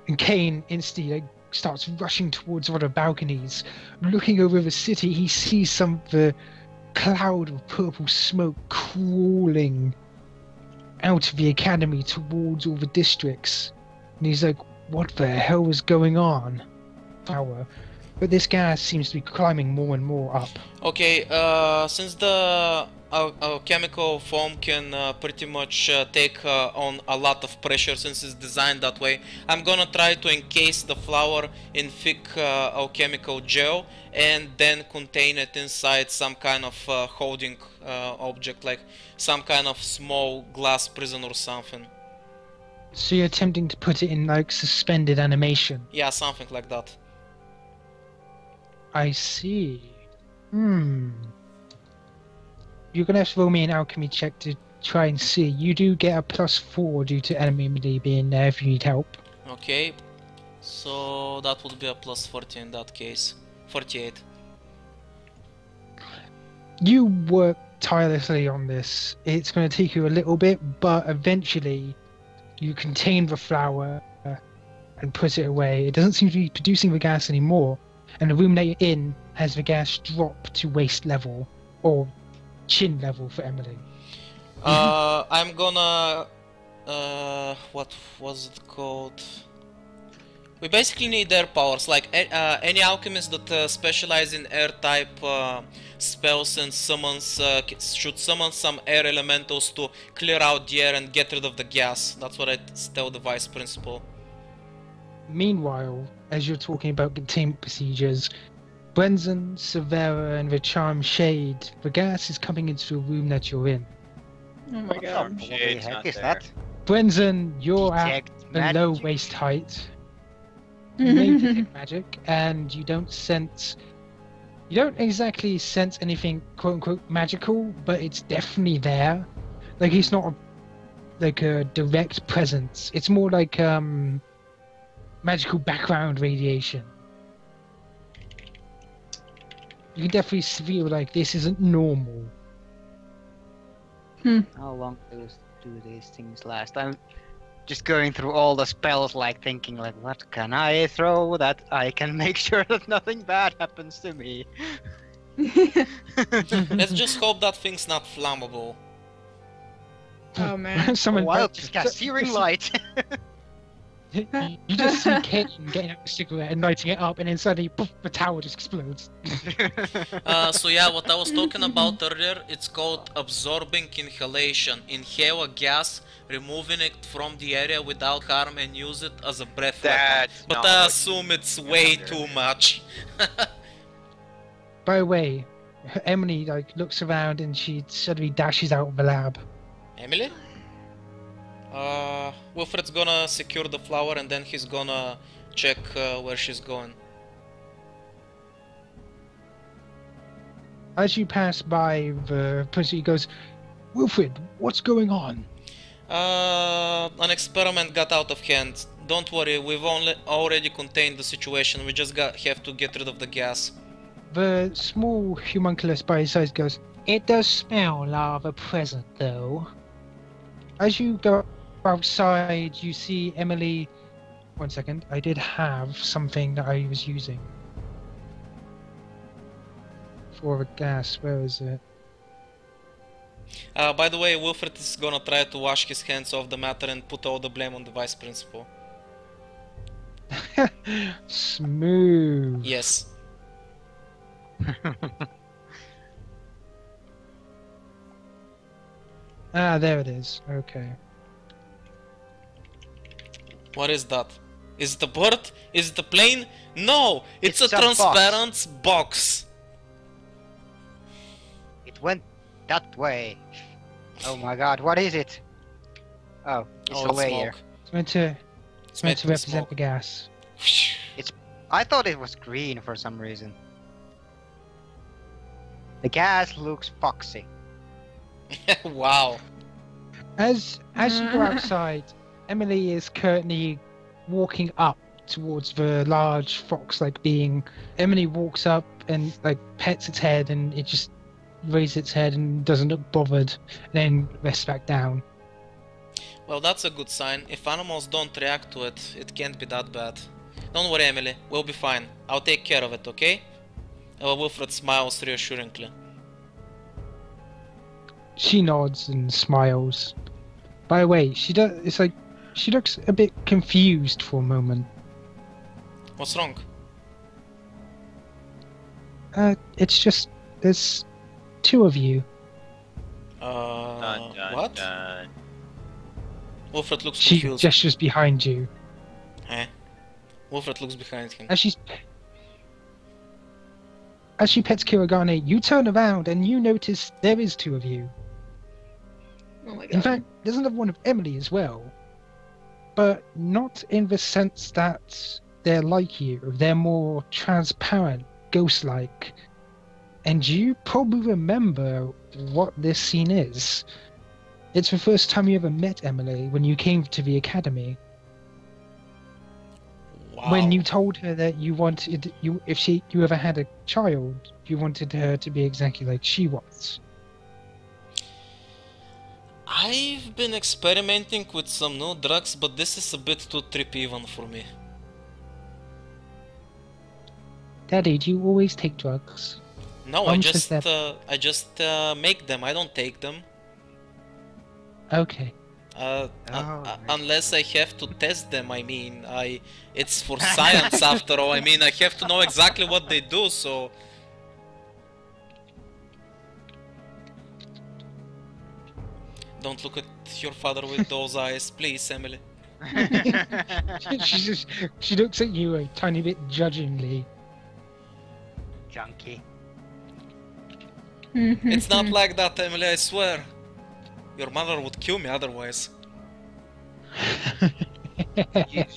A: And Kane instantly starts rushing towards one of the balconies. Looking over the city, he sees the cloud of purple smoke crawling out of the academy towards all the districts. And he's like, what the hell is going on? But this gas seems to be climbing more and more up.
B: Okay, since the chemical foam can pretty much take on a lot of pressure since it's designed that way, I'm gonna try to encase the flower in thick alchemical gel and then contain it inside some kind of holding object, like some kind of small glass prison or something.
A: So you're attempting to put it in like suspended animation.
B: Yeah, something like that.
A: I see. You're gonna have to roll me an alchemy check to try and see. You do get a +4 due to enemy being there if you need help.
B: Okay, so that would be a +40 in that case. 48.
A: You work tirelessly on this. It's going to take you a little bit, but eventually you contain the flower and put it away. It doesn't seem to be producing the gas anymore, and the room that you're in has the gas drop to waist level, or chin level for Emily.
B: I'm gonna... what was it called? We basically need air powers, like any alchemist that specialize in air type spells and summons, should summon some air elementals to clear out the air and get rid of the gas. That's what I tell the vice principal.
A: Meanwhile, as you're talking about containment procedures, Brenzen, Severa, and the Charm Shade, the gas is coming into the room that you're in.
D: Oh my god.
F: What the
E: Shade's
F: heck
E: not
F: is
E: there.
F: that?
A: Brenzen, you're at
F: Detect
A: below
F: magic.
A: waist height. You may detect magic, and you don't exactly sense anything quote unquote magical, but it's definitely there. Like it's not like a direct presence. It's more like magical background radiation. You can definitely feel like this isn't normal.
F: How long do these things last? I'm just going through all the spells, like thinking, like, what can I throw that I can make sure that nothing bad happens to me?
B: Let's just hope that thing's not flammable.
D: Oh man.
A: Someone
F: Well, just cast Searing Light.
A: You just see Kane getting out a cigarette and lighting it up, and then suddenly, poof, the tower just explodes.
B: So yeah, what I was talking about earlier, it's called absorbing inhalation. Inhale a gas, removing it from the area without harm, and use it as a breath weapon.
E: That's
B: But
E: not
B: I
E: what
B: assume it's way
E: Commander.
B: too much.
A: By the way, Emily looks around and she suddenly dashes out of the lab.
B: Emily? Wilfred's gonna secure the flower and then he's gonna check where she's going.
A: As you pass by the person, he goes, "Wilfred, what's going on?"
B: An experiment got out of hand. Don't worry, we've already contained the situation. We just have to get rid of the gas.
A: The small homunculus by his side goes, "It does smell rather pleasant, though." As you go outside, you see Emily. 1 second, I did have something that I was using for a gas. Where is it?
B: By the way, Wilfred is gonna try to wash his hands off the matter and put all the blame on the vice principal.
A: Smooth.
B: Yes.
A: Ah, there it is. Okay.
B: What is that? Is it a bird? Is it a plane? No! It's a
F: It's a box.
B: transparent box.
F: It went that way. Oh my god, what is it? Oh, it's
B: Oh,
F: away
B: it's
F: here.
B: smoke.
A: It's meant to. It's meant to
B: made
A: represent the gas.
F: I thought it was green for some reason. The gas looks foxy.
B: Wow.
A: As you go outside, Emily is currently walking up towards the large fox-like being. Emily walks up and pets its head, and it just raises its head and doesn't look bothered, and then rests back down.
B: Well, that's a good sign. If animals don't react to it, it can't be that bad. Don't worry, Emily. We'll be fine. I'll take care of it, okay? Wilfred smiles reassuringly.
A: She nods and smiles. By the way, she looks a bit confused for a moment.
B: What's wrong?
A: It's just there's two of you.
E: Dun, dun,
B: What?
E: dun.
B: Wilfred looks
A: She
B: confused.
A: gestures behind you.
B: Eh? Wilfred looks behind him.
A: As she pets Kirigane, you turn around and you notice there is two of you.
D: Oh my god.
A: In fact, there's another one of Emily as well. But not in the sense that they're like you. They're more transparent, ghost-like. And you probably remember what this scene is. It's the first time you ever met Emily when you came to the academy.
B: Wow.
A: When you told her that you wanted you ever had a child, you wanted her to be exactly like she was.
B: I've been experimenting with some new drugs, but this is a bit too trippy even for me.
A: Daddy, do you always take drugs?
B: No,
A: Mom says that.
B: I just make them. I don't take them.
A: Okay.
B: Unless I have to test them. I mean, it's for science after all. I mean, I have to know exactly what they do. So. Don't look at your father with those eyes, please, Emily.
A: She looks at you a tiny bit judgingly.
F: Junkie.
B: It's not like that, Emily, I swear. Your mother would kill me otherwise.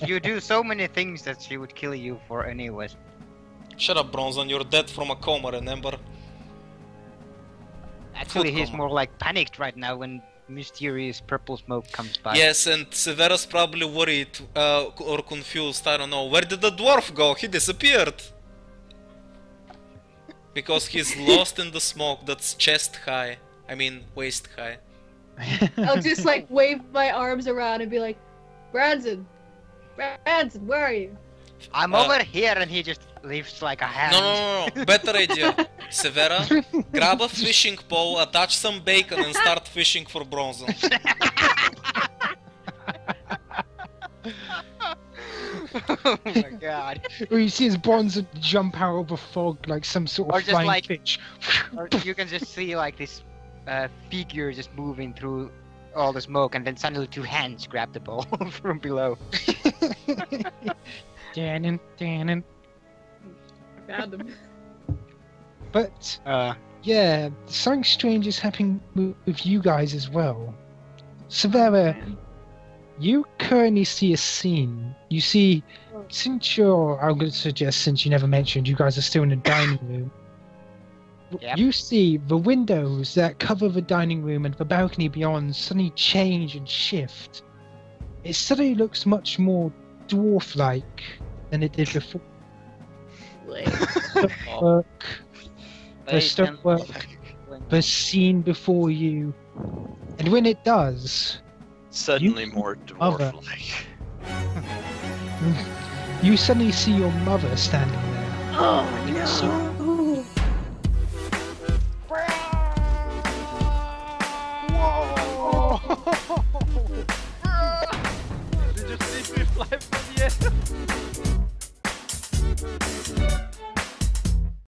F: You do so many things that she would kill you for anyways.
B: Shut up, Bronson, you're dead from a coma, remember?
F: Actually,
B: Food
F: he's
B: coma.
F: more like panicked right now when mysterious purple smoke comes by.
B: Yes, and Severa's probably worried or confused, I don't know. Where did the dwarf go? He disappeared! Because he's lost in the smoke that's chest high. I mean, waist high.
D: I'll just wave my arms around and be like, Branson, where are you?
F: I'm
B: Uh,
F: over here, and he just lifts like a hand.
B: No. Better idea. Severa, grab a fishing pole, attach some bacon and start fishing for Bronson.
F: Oh my god.
A: Or you see his bonds jump out of a fog like some sort
F: Or
A: of
F: just
A: flying
F: like-
A: fish.
F: Or you can just see like this figure just moving through all the smoke, and then suddenly two hands grab the ball from below.
A: Dannin, dannin.
D: Found him.
A: But
F: Uh,
A: yeah, something strange is happening with you guys as well. Severa, you currently see a scene. You see, since I'm going to suggest, since you never mentioned, you guys are still in the dining room.
F: Yep.
A: You see the windows that cover the dining room and the balcony beyond suddenly change and shift. It suddenly looks much more dwarf-like than it did before.
D: Like,
A: Work, the
F: they
A: stonework, the scene before you, and when it does,
E: Suddenly more
A: Other.
E: dwarf-like.
A: you suddenly see your mother standing there.
D: oh no.
A: So